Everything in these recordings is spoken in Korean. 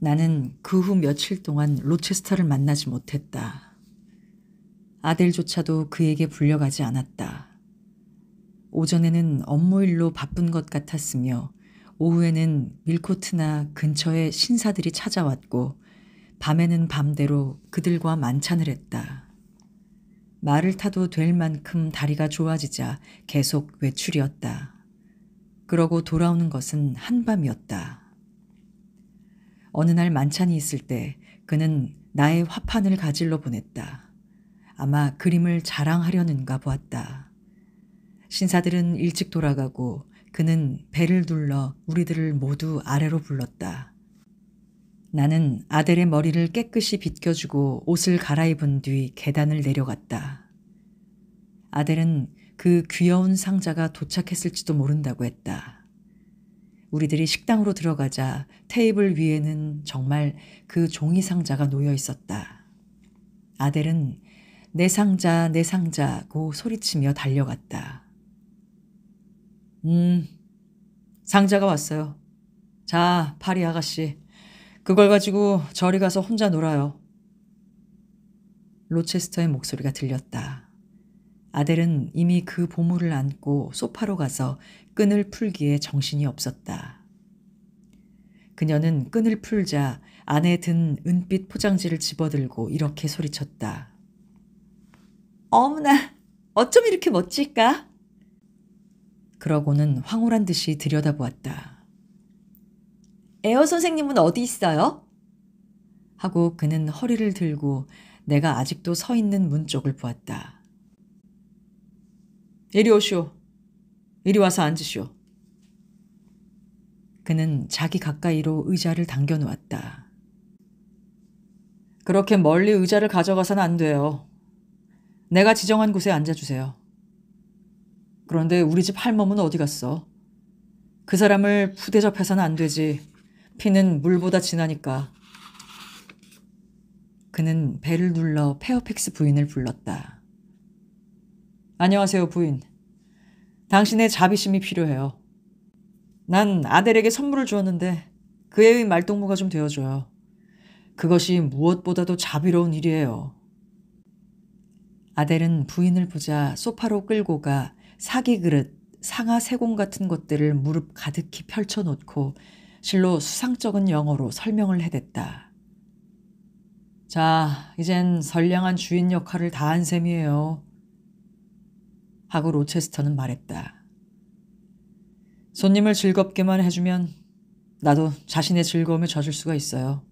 나는 그 후 며칠 동안 로체스터를 만나지 못했다. 아델조차도 그에게 불려가지 않았다. 오전에는 업무 일로 바쁜 것 같았으며 오후에는 밀코트나 근처에 신사들이 찾아왔고 밤에는 밤대로 그들과 만찬을 했다. 말을 타도 될 만큼 다리가 좋아지자 계속 외출이었다. 그러고 돌아오는 것은 한밤이었다. 어느 날 만찬이 있을 때 그는 나의 화판을 가질러 보냈다. 아마 그림을 자랑하려는가 보았다. 신사들은 일찍 돌아가고 그는 배를 둘러 우리들을 모두 아래로 불렀다. 나는 아델의 머리를 깨끗이 빗겨주고 옷을 갈아입은 뒤 계단을 내려갔다. 아델은 그 귀여운 상자가 도착했을지도 모른다고 했다. 우리들이 식당으로 들어가자 테이블 위에는 정말 그 종이 상자가 놓여 있었다. 아델은 내 상자, 내 상자고 소리치며 달려갔다. 상자가 왔어요. 자, 파리 아가씨. 그걸 가지고 저리 가서 혼자 놀아요. 로체스터의 목소리가 들렸다. 아델은 이미 그 보물을 안고 소파로 가서 끈을 풀기에 정신이 없었다. 그녀는 끈을 풀자 안에 든 은빛 포장지를 집어들고 이렇게 소리쳤다. 어머나, 어쩜 이렇게 멋질까? 그러고는 황홀한 듯이 들여다보았다. 에어 선생님은 어디 있어요? 하고 그는 허리를 들고 내가 아직도 서 있는 문 쪽을 보았다. 이리 오시오. 이리 와서 앉으시오. 그는 자기 가까이로 의자를 당겨 놓았다. 그렇게 멀리 의자를 가져가서는 안 돼요. 내가 지정한 곳에 앉아주세요. 그런데 우리 집 할멈은 어디 갔어? 그 사람을 푸대접해서는 안 되지. 피는 물보다 진하니까. 그는 배를 눌러 페어팩스 부인을 불렀다. 안녕하세요, 부인. 당신의 자비심이 필요해요. 난 아델에게 선물을 주었는데 그의 말동무가 좀 되어줘요. 그것이 무엇보다도 자비로운 일이에요. 아델은 부인을 보자 소파로 끌고 가 사기 그릇, 상아 세공 같은 것들을 무릎 가득히 펼쳐놓고 실로 수상쩍은 영어로 설명을 해댔다. 자, 이젠 선량한 주인 역할을 다한 셈이에요. 하고 로체스터는 말했다. 손님을 즐겁게만 해주면 나도 자신의 즐거움에 젖을 수가 있어요.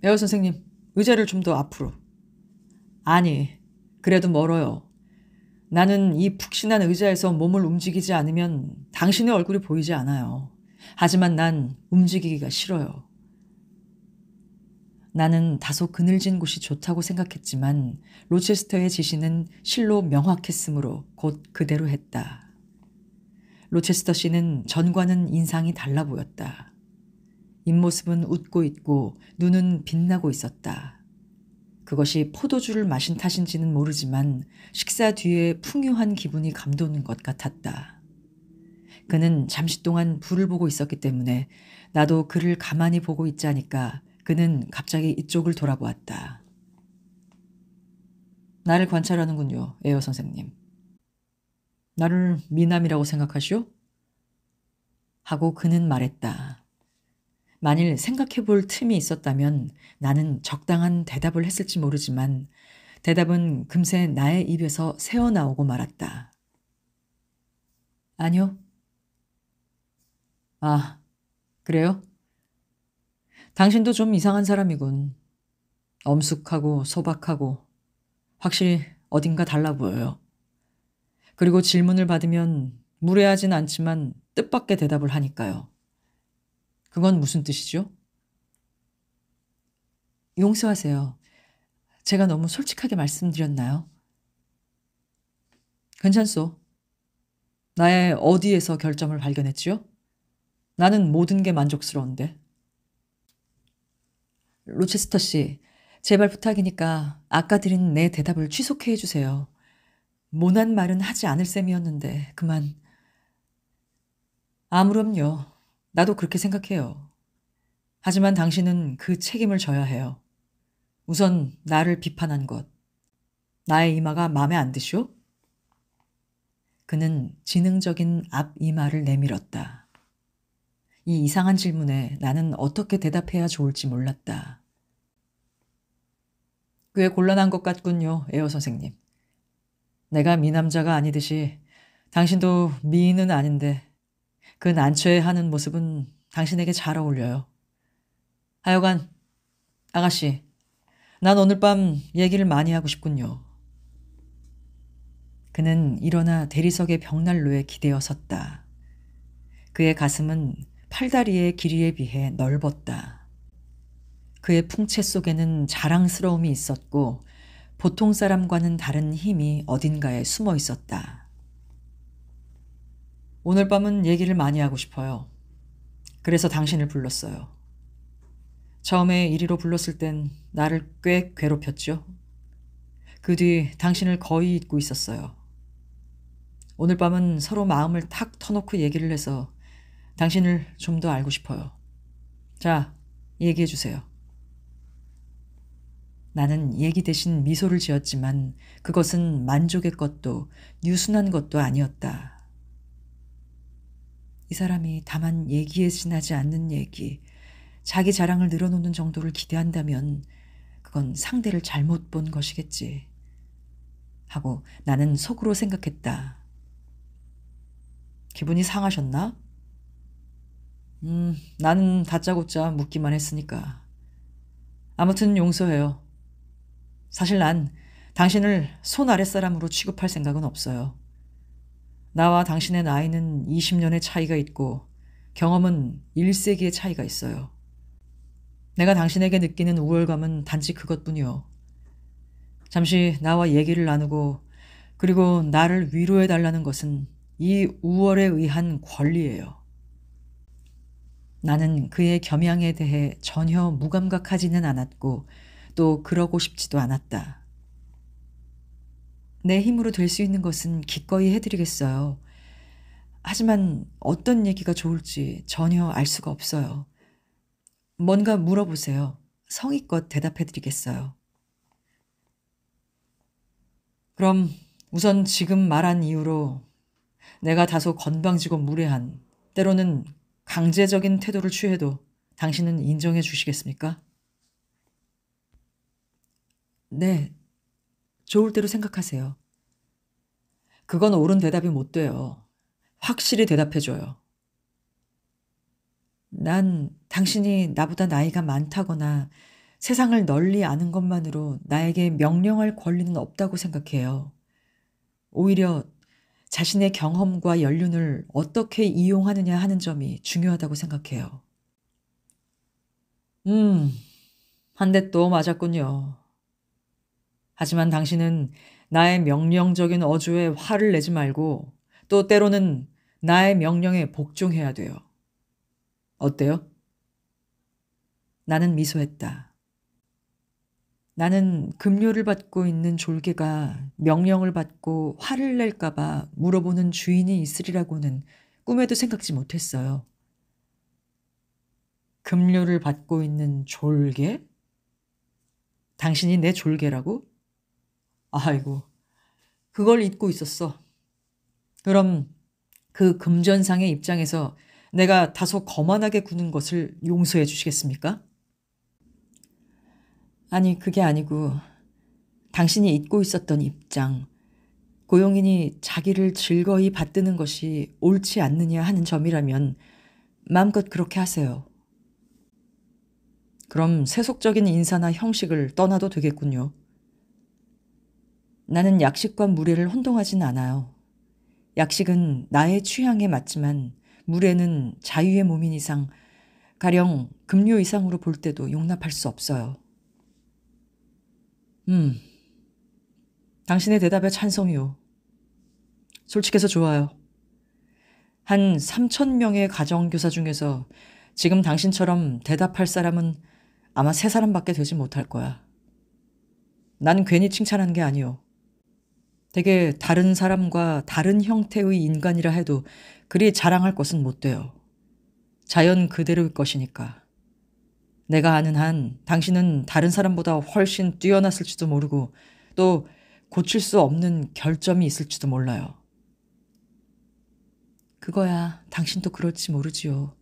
에어 선생님, 의자를 좀 더 앞으로. 아니, 그래도 멀어요. 나는 이 푹신한 의자에서 몸을 움직이지 않으면 당신의 얼굴이 보이지 않아요. 하지만 난 움직이기가 싫어요. 나는 다소 그늘진 곳이 좋다고 생각했지만 로체스터의 지시는 실로 명확했으므로 곧 그대로 했다. 로체스터 씨는 전과는 인상이 달라 보였다. 입모습은 웃고 있고 눈은 빛나고 있었다. 그것이 포도주를 마신 탓인지는 모르지만 식사 뒤에 풍요한 기분이 감도는 것 같았다. 그는 잠시 동안 불을 보고 있었기 때문에 나도 그를 가만히 보고 있자니까 그는 갑자기 이쪽을 돌아보았다. 나를 관찰하는군요, 에어 선생님. 나를 미남이라고 생각하시오? 하고 그는 말했다. 만일 생각해 볼 틈이 있었다면 나는 적당한 대답을 했을지 모르지만 대답은 금세 나의 입에서 새어나오고 말았다. 아니요. 아, 그래요? 당신도 좀 이상한 사람이군. 엄숙하고 소박하고 확실히 어딘가 달라 보여요. 그리고 질문을 받으면 무례하진 않지만 뜻밖의 대답을 하니까요. 그건 무슨 뜻이죠? 용서하세요. 제가 너무 솔직하게 말씀드렸나요? 괜찮소. 나의 어디에서 결점을 발견했지요? 나는 모든 게 만족스러운데. 로체스터 씨, 제발 부탁이니까 아까 드린 내 대답을 취소해 해주세요. 모난 말은 하지 않을 셈이었는데 그만. 아무렴요. 나도 그렇게 생각해요. 하지만 당신은 그 책임을 져야 해요. 우선 나를 비판한 것. 나의 이마가 마음에 안 드시오? 그는 지능적인 앞 이마를 내밀었다. 이 이상한 질문에 나는 어떻게 대답해야 좋을지 몰랐다. 꽤 곤란한 것 같군요, 에어 선생님. 내가 미남자가 아니듯이 당신도 미인은 아닌데 그 난처해하는 모습은 당신에게 잘 어울려요. 하여간 아가씨, 난 오늘 밤 얘기를 많이 하고 싶군요. 그는 일어나 대리석의 벽난로에 기대어 섰다. 그의 가슴은 팔다리의 길이에 비해 넓었다. 그의 풍채 속에는 자랑스러움이 있었고 보통 사람과는 다른 힘이 어딘가에 숨어 있었다. 오늘 밤은 얘기를 많이 하고 싶어요. 그래서 당신을 불렀어요. 처음에 이리로 불렀을 땐 나를 꽤 괴롭혔죠. 그 뒤 당신을 거의 잊고 있었어요. 오늘 밤은 서로 마음을 탁 터놓고 얘기를 해서 당신을 좀 더 알고 싶어요. 자, 얘기해 주세요. 나는 얘기 대신 미소를 지었지만 그것은 만족의 것도 유순한 것도 아니었다. 이 사람이 다만 얘기에 지나지 않는 얘기, 자기 자랑을 늘어놓는 정도를 기대한다면 그건 상대를 잘못 본 것이겠지. 하고 나는 속으로 생각했다. 기분이 상하셨나? 나는 다짜고짜 묻기만 했으니까. 아무튼 용서해요. 사실 난 당신을 손 아랫사람으로 취급할 생각은 없어요. 나와 당신의 나이는 20년의 차이가 있고 경험은 1세기의 차이가 있어요. 내가 당신에게 느끼는 우월감은 단지 그것뿐이요. 잠시 나와 얘기를 나누고 그리고 나를 위로해달라는 것은 이 우월에 의한 권리예요. 나는 그의 겸양에 대해 전혀 무감각하지는 않았고 또 그러고 싶지도 않았다. 내 힘으로 될 수 있는 것은 기꺼이 해드리겠어요. 하지만 어떤 얘기가 좋을지 전혀 알 수가 없어요. 뭔가 물어보세요. 성의껏 대답해드리겠어요. 그럼 우선 지금 말한 이유로 내가 다소 건방지고 무례한, 때로는 강제적인 태도를 취해도 당신은 인정해 주시겠습니까? 네, 좋을 대로 생각하세요. 그건 옳은 대답이 못 돼요. 확실히 대답해줘요. 난 당신이 나보다 나이가 많다거나 세상을 널리 아는 것만으로 나에게 명령할 권리는 없다고 생각해요. 오히려 자신의 경험과 연륜을 어떻게 이용하느냐 하는 점이 중요하다고 생각해요. 한 대 또 맞았군요. 하지만 당신은 나의 명령적인 어조에 화를 내지 말고 또 때로는 나의 명령에 복종해야 돼요. 어때요? 나는 미소했다. 나는 급료를 받고 있는 졸개가 명령을 받고 화를 낼까봐 물어보는 주인이 있으리라고는 꿈에도 생각지 못했어요. 급료를 받고 있는 졸개? 당신이 내 졸개라고? 아이고, 그걸 잊고 있었어. 그럼 그 금전상의 입장에서 내가 다소 거만하게 구는 것을 용서해 주시겠습니까? 아니, 그게 아니고 당신이 잊고 있었던 입장, 고용인이 자기를 즐거이 받드는 것이 옳지 않느냐 하는 점이라면 마음껏 그렇게 하세요. 그럼 세속적인 인사나 형식을 떠나도 되겠군요. 나는 약식과 무례를 혼동하진 않아요. 약식은 나의 취향에 맞지만 무례는 자유의 몸인 이상 가령 급료 이상으로 볼 때도 용납할 수 없어요. 당신의 대답에 찬성이요. 솔직해서 좋아요. 한 3,000명의 가정교사 중에서 지금 당신처럼 대답할 사람은 아마 3사람밖에 되지 못할 거야. 난 괜히 칭찬한 게 아니오. 되게 다른 사람과 다른 형태의 인간이라 해도 그리 자랑할 것은 못 돼요. 자연 그대로일 것이니까. 내가 아는 한 당신은 다른 사람보다 훨씬 뛰어났을지도 모르고 또 고칠 수 없는 결점이 있을지도 몰라요. 그거야 당신도 그럴지 모르지요.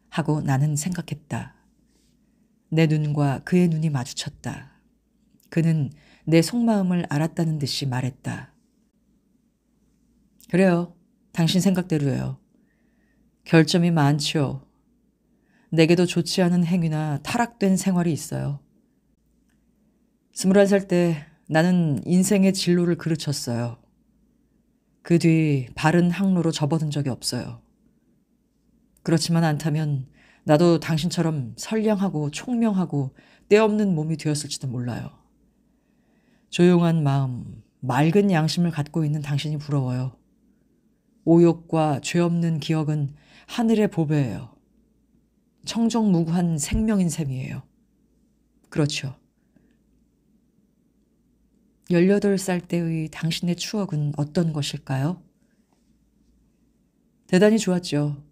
하고 나는 생각했다. 내 눈과 그의 눈이 마주쳤다. 그는 내 속마음을 알았다는 듯이 말했다. 그래요. 당신 생각대로예요. 결점이 많지요. 내게도 좋지 않은 행위나 타락된 생활이 있어요. 21살 때 나는 인생의 진로를 그르쳤어요. 그 뒤 바른 항로로 접어든 적이 없어요. 그렇지만 않다면 나도 당신처럼 선량하고 총명하고 때없는 몸이 되었을지도 몰라요. 조용한 마음, 맑은 양심을 갖고 있는 당신이 부러워요. 오욕과 죄 없는 기억은 하늘의 보배예요. 청정무구한 생명인 셈이에요. 그렇죠. 18살 때의 당신의 추억은 어떤 것일까요? 대단히 좋았죠.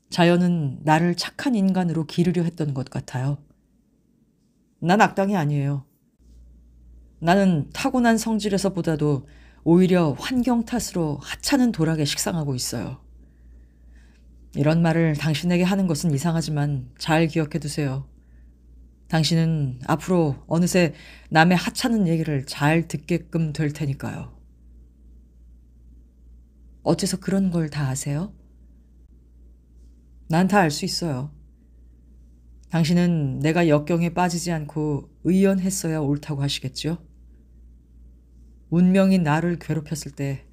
자연은 나를 착한 인간으로 기르려 했던 것 같아요. 난 악당이 아니에요. 나는 타고난 성질에서보다도 오히려 환경 탓으로 하찮은 도락에 식상하고 있어요. 이런 말을 당신에게 하는 것은 이상하지만 잘 기억해 두세요. 당신은 앞으로 어느새 남의 하찮은 얘기를 잘 듣게끔 될 테니까요. 어째서 그런 걸 다 아세요? 난 다 알 수 있어요. 당신은 내가 역경에 빠지지 않고 의연했어야 옳다고 하시겠죠? 운명이 나를 괴롭혔을 때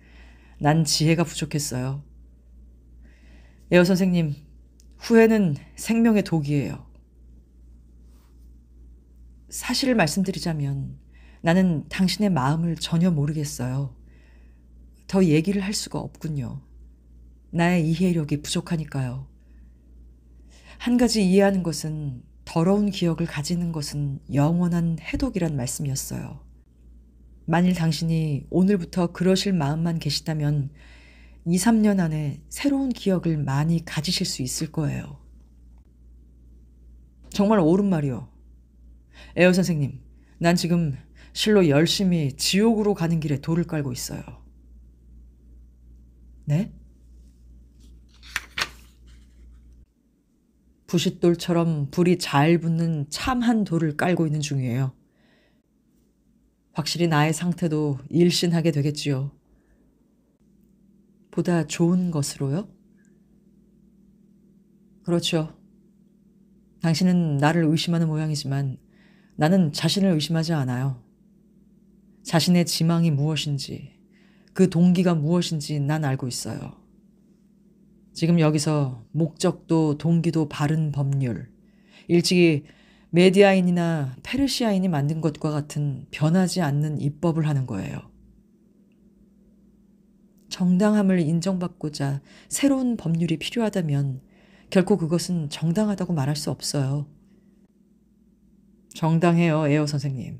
난 지혜가 부족했어요. 에어 선생님, 후회는 생명의 독이에요. 사실을 말씀드리자면 나는 당신의 마음을 전혀 모르겠어요. 더 얘기를 할 수가 없군요. 나의 이해력이 부족하니까요. 한 가지 이해하는 것은 더러운 기억을 가지는 것은 영원한 해독이란 말씀이었어요. 만일 당신이 오늘부터 그러실 마음만 계시다면 2, 3년 안에 새로운 기억을 많이 가지실 수 있을 거예요. 정말 옳은 말이요. 에어 선생님, 난 지금 실로 열심히 지옥으로 가는 길에 돌을 깔고 있어요. 네? 부싯돌처럼 불이 잘 붙는 참한 돌을 깔고 있는 중이에요. 확실히 나의 상태도 일신하게 되겠지요. 보다 좋은 것으로요? 그렇죠. 당신은 나를 의심하는 모양이지만 나는 자신을 의심하지 않아요. 자신의 지망이 무엇인지, 그 동기가 무엇인지 난 알고 있어요. 지금 여기서 목적도 동기도 바른 법률, 일찍이 메디아인이나 페르시아인이 만든 것과 같은 변하지 않는 입법을 하는 거예요. 정당함을 인정받고자 새로운 법률이 필요하다면 결코 그것은 정당하다고 말할 수 없어요. 정당해요, 에어 선생님.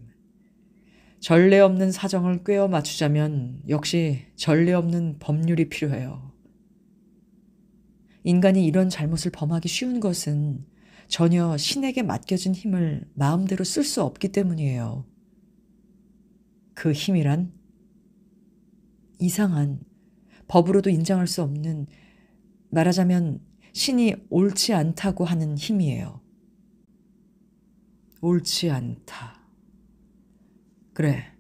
전례 없는 사정을 꿰어 맞추자면 역시 전례 없는 법률이 필요해요. 인간이 이런 잘못을 범하기 쉬운 것은 전혀 신에게 맡겨진 힘을 마음대로 쓸 수 없기 때문이에요. 그 힘이란 이상한, 법으로도 인정할 수 없는, 말하자면 신이 옳지 않다고 하는 힘이에요. 옳지 않다. 그래,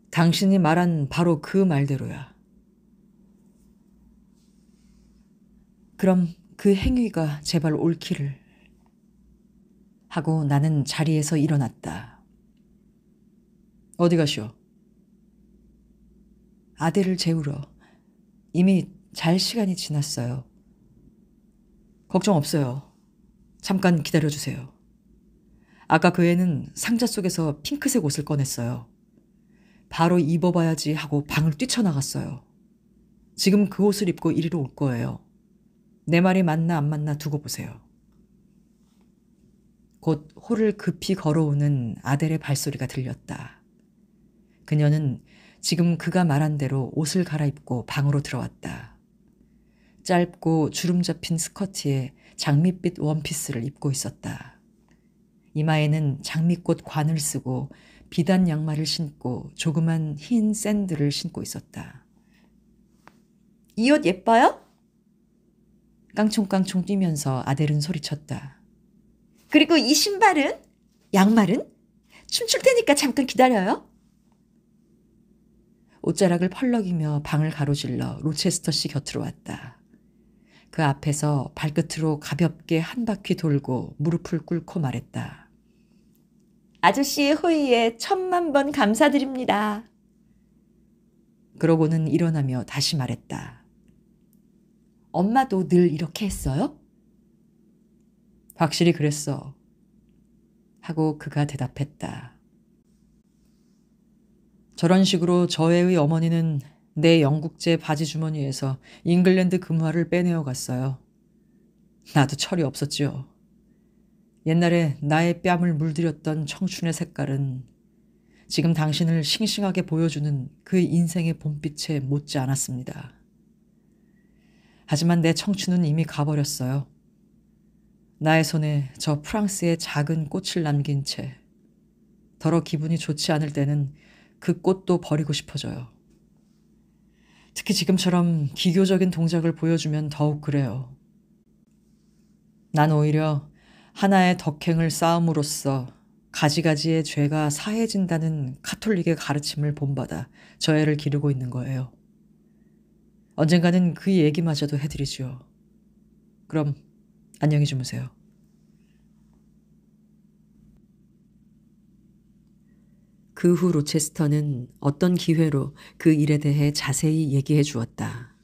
당신이 말한 바로 그 말대로야. 그럼 그 행위가 제발 옳기를. 하고 나는 자리에서 일어났다. 어디 가시오? 아들을 재우러. 이미 잘 시간이 지났어요. 걱정 없어요. 잠깐 기다려주세요. 아까 그 애는 상자 속에서 핑크색 옷을 꺼냈어요. 바로 입어봐야지 하고 방을 뛰쳐나갔어요. 지금 그 옷을 입고 이리로 올 거예요. 내 말이 맞나 안 맞나 두고 보세요. 곧 홀을 급히 걸어오는 아델의 발소리가 들렸다. 그녀는 지금 그가 말한 대로 옷을 갈아입고 방으로 들어왔다. 짧고 주름 잡힌 스커트에 장밋빛 원피스를 입고 있었다. 이마에는 장미꽃 관을 쓰고 비단 양말을 신고 조그만 흰 샌들을 신고 있었다. 이 옷 예뻐요? 깡총깡총 뛰면서 아델은 소리쳤다. 그리고 이 신발은? 양말은? 춤출 테니까 잠깐 기다려요. 옷자락을 펄럭이며 방을 가로질러 로체스터 씨 곁으로 왔다. 그 앞에서 발끝으로 가볍게 한 바퀴 돌고 무릎을 꿇고 말했다. 아저씨의 호의에 1000만 번 감사드립니다. 그러고는 일어나며 다시 말했다. 엄마도 늘 이렇게 했어요? 확실히 그랬어. 하고 그가 대답했다. 저런 식으로 저애의 어머니는 내 영국제 바지 주머니에서 잉글랜드 금화를 빼내어 갔어요. 나도 철이 없었지요. 옛날에 나의 뺨을 물들였던 청춘의 색깔은 지금 당신을 싱싱하게 보여주는 그 인생의 봄빛에 못지 않았습니다. 하지만 내 청춘은 이미 가버렸어요. 나의 손에 저 프랑스의 작은 꽃을 남긴 채 더러 기분이 좋지 않을 때는 그 꽃도 버리고 싶어져요. 특히 지금처럼 기교적인 동작을 보여주면 더욱 그래요. 난 오히려 하나의 덕행을 쌓음으로써 가지가지의 죄가 사해진다는 카톨릭의 가르침을 본받아 저 애를 기르고 있는 거예요. 언젠가는 그 얘기마저도 해드리죠. 그럼 안녕히 주무세요. 그 후 로체스터는 어떤 기회로 그 일에 대해 자세히 얘기해 주었다.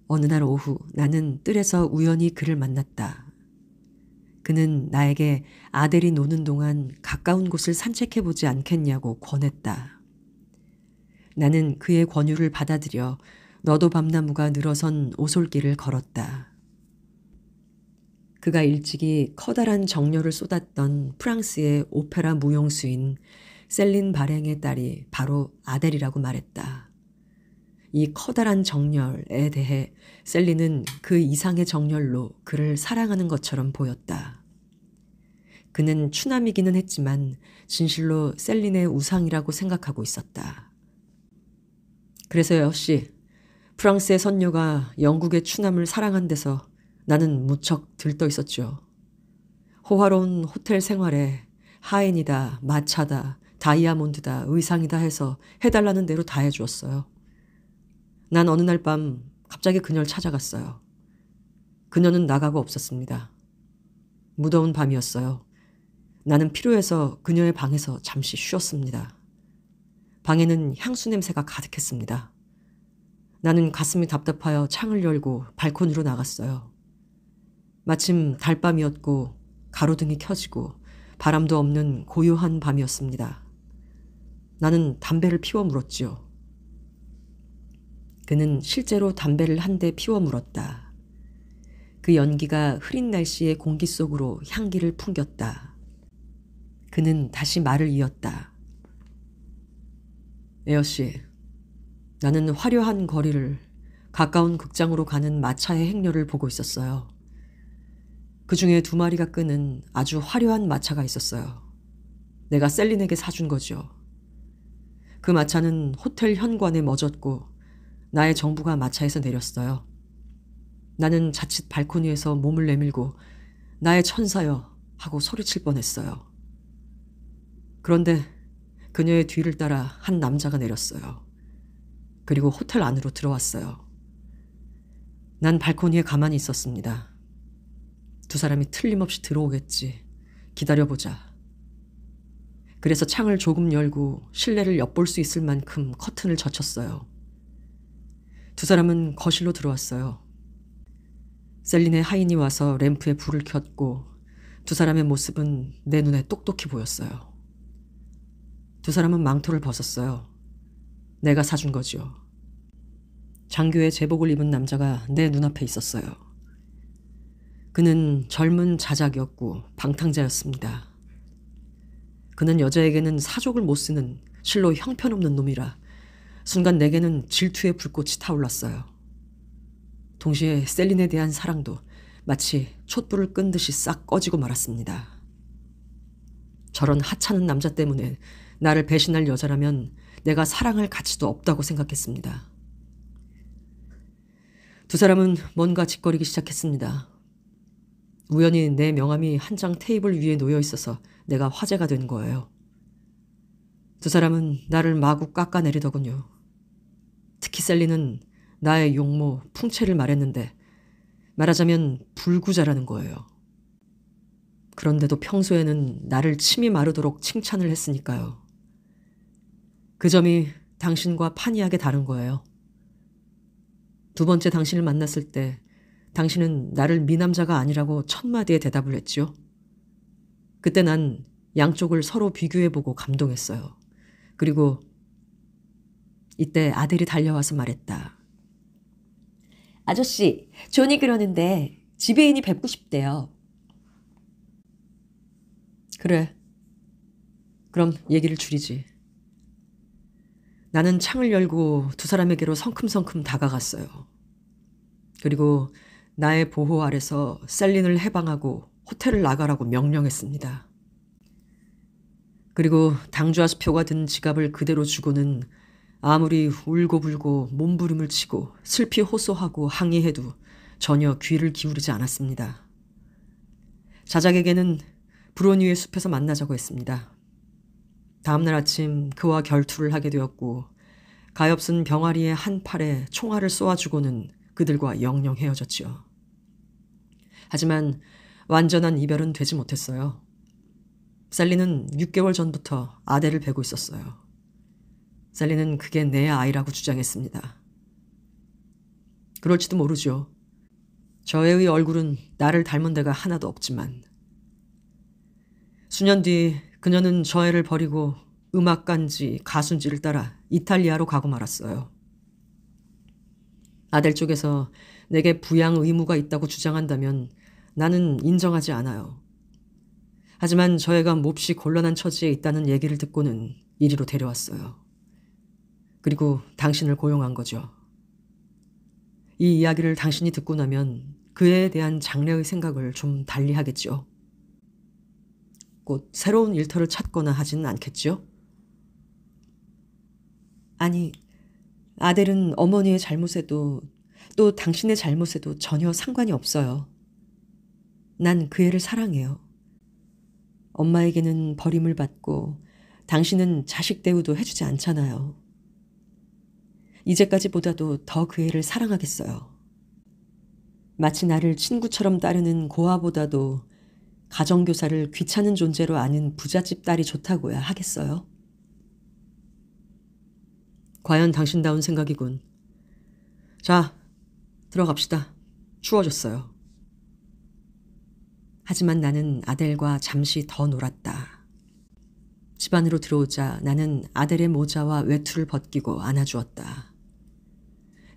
어느 날 오후 나는 뜰에서 우연히 그를 만났다. 그는 나에게 아델이 노는 동안 가까운 곳을 산책해보지 않겠냐고 권했다. 나는 그의 권유를 받아들여 너도 밤나무가 늘어선 오솔길을 걸었다. 그가 일찍이 커다란 정열을 쏟았던 프랑스의 오페라 무용수인 셀린 바랭의 딸이 바로 아델이라고 말했다. 이 커다란 정열에 대해 셀린은 그 이상의 정열로 그를 사랑하는 것처럼 보였다. 그는 추남이기는 했지만 진실로 셀린의 우상이라고 생각하고 있었다. 그래서 역시 프랑스의 선녀가 영국의 추남을 사랑한 데서 나는 무척 들떠 있었죠. 호화로운 호텔 생활에 하인이다, 마차다, 다이아몬드다, 의상이다 해서 해달라는 대로 다 해주었어요. 난 어느 날 밤 갑자기 그녀를 찾아갔어요. 그녀는 나가고 없었습니다. 무더운 밤이었어요. 나는 피로해서 그녀의 방에서 잠시 쉬었습니다. 방에는 향수 냄새가 가득했습니다. 나는 가슴이 답답하여 창을 열고 발코니로 나갔어요. 마침 달밤이었고 가로등이 켜지고 바람도 없는 고요한 밤이었습니다. 나는 담배를 피워 물었지요. 그는 실제로 담배를 한 대 피워 물었다. 그 연기가 흐린 날씨의 공기 속으로 향기를 풍겼다. 그는 다시 말을 이었다. 에어씨, 나는 화려한 거리를 가까운 극장으로 가는 마차의 행렬을 보고 있었어요. 그 중에 2마리가 끄는 아주 화려한 마차가 있었어요. 내가 셀린에게 사준 거죠. 그 마차는 호텔 현관에 멎었고 나의 정부가 마차에서 내렸어요. 나는 자칫 발코니에서 몸을 내밀고 나의 천사여 하고 소리칠 뻔했어요. 그런데 그녀의 뒤를 따라 한 남자가 내렸어요. 그리고 호텔 안으로 들어왔어요. 난 발코니에 가만히 있었습니다. 2 사람이 틀림없이 들어오겠지. 기다려보자. 그래서 창을 조금 열고 실내를 엿볼 수 있을 만큼 커튼을 젖혔어요. 2 사람은 거실로 들어왔어요. 셀린의 하인이 와서 램프에 불을 켰고 2 사람의 모습은 내 눈에 똑똑히 보였어요. 2 사람은 망토를 벗었어요. 내가 사준 거죠. 장교의 제복을 입은 남자가 내 눈앞에 있었어요. 그는 젊은 자작이었고 방탕자였습니다. 그는 여자에게는 사족을 못 쓰는 실로 형편없는 놈이라 순간 내게는 질투의 불꽃이 타올랐어요. 동시에 셀린에 대한 사랑도 마치 촛불을 끈 듯이 싹 꺼지고 말았습니다. 저런 하찮은 남자 때문에 나를 배신할 여자라면 내가 사랑할 가치도 없다고 생각했습니다. 두 사람은 뭔가 짓거리기 시작했습니다. 우연히 내 명함이 한 장 테이블 위에 놓여 있어서 내가 화제가 된 거예요. 두 사람은 나를 마구 깎아내리더군요. 특히 셀리는 나의 용모, 풍채를 말했는데 말하자면 불구자라는 거예요. 그런데도 평소에는 나를 침이 마르도록 칭찬을 했으니까요. 그 점이 당신과 판이하게 다른 거예요. 두 번째 당신을 만났을 때 당신은 나를 미남자가 아니라고 첫마디에 대답을 했지요. 그때 난 양쪽을 서로 비교해보고 감동했어요. 그리고 이때 아델이 달려와서 말했다. 아저씨, 존이 그러는데 지배인이 뵙고 싶대요. 그래. 그럼 얘기를 줄이지. 나는 창을 열고 두 사람에게로 성큼성큼 다가갔어요. 그리고 나의 보호 아래서 셀린을 해방하고 호텔을 나가라고 명령했습니다. 그리고 당좌스표가 든 지갑을 그대로 주고는 아무리 울고불고 몸부림을 치고 슬피 호소하고 항의해도 전혀 귀를 기울이지 않았습니다. 자작에게는 브로니의 숲에서 만나자고 했습니다. 다음날 아침 그와 결투를 하게 되었고 가엾은 병아리의 한 팔에 총알을 쏘아주고는 그들과 영영 헤어졌지요. 하지만 완전한 이별은 되지 못했어요. 셀리는 6개월 전부터 아델을 베고 있었어요. 셀리는 그게 내 아이라고 주장했습니다. 그럴지도 모르죠. 저의 얼굴은 나를 닮은 데가 하나도 없지만. 수년 뒤 그녀는 저 애를 버리고 음악가인지 가수인지를 따라 이탈리아로 가고 말았어요. 아델 쪽에서 내게 부양 의무가 있다고 주장한다면 나는 인정하지 않아요. 하지만 저 애가 몹시 곤란한 처지에 있다는 얘기를 듣고는 이리로 데려왔어요. 그리고 당신을 고용한 거죠. 이 이야기를 당신이 듣고 나면 그 애에 대한 장래의 생각을 좀 달리 하겠죠. 곧 새로운 일터를 찾거나 하지는 않겠죠? 아니, 아델은 어머니의 잘못에도 또 당신의 잘못에도 전혀 상관이 없어요. 난 그 애를 사랑해요. 엄마에게는 버림을 받고 당신은 자식 대우도 해주지 않잖아요. 이제까지보다도 더 그 애를 사랑하겠어요. 마치 나를 친구처럼 따르는 고아보다도 가정교사를 귀찮은 존재로 아는 부잣집 딸이 좋다고야 하겠어요? 과연 당신다운 생각이군. 자, 들어갑시다. 추워졌어요. 하지만 나는 아델과 잠시 더 놀았다. 집 안으로 들어오자 나는 아델의 모자와 외투를 벗기고 안아주었다.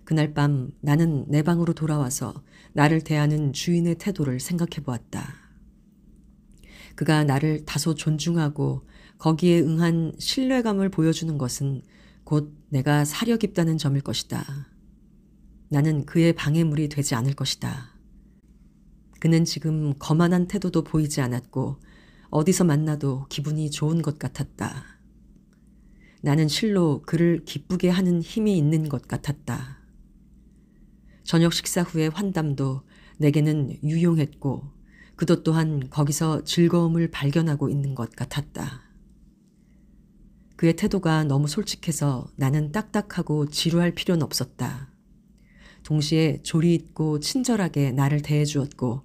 그날 밤 나는 내 방으로 돌아와서 나를 대하는 주인의 태도를 생각해 보았다. 그가 나를 다소 존중하고 거기에 응한 신뢰감을 보여주는 것은 곧 내가 사려 깊다는 점일 것이다. 나는 그의 방해물이 되지 않을 것이다. 그는 지금 거만한 태도도 보이지 않았고 어디서 만나도 기분이 좋은 것 같았다. 나는 실로 그를 기쁘게 하는 힘이 있는 것 같았다. 저녁 식사 후의 환담도 내게는 유용했고 그도 또한 거기서 즐거움을 발견하고 있는 것 같았다. 그의 태도가 너무 솔직해서 나는 딱딱하고 지루할 필요는 없었다. 동시에 조리 있고 친절하게 나를 대해주었고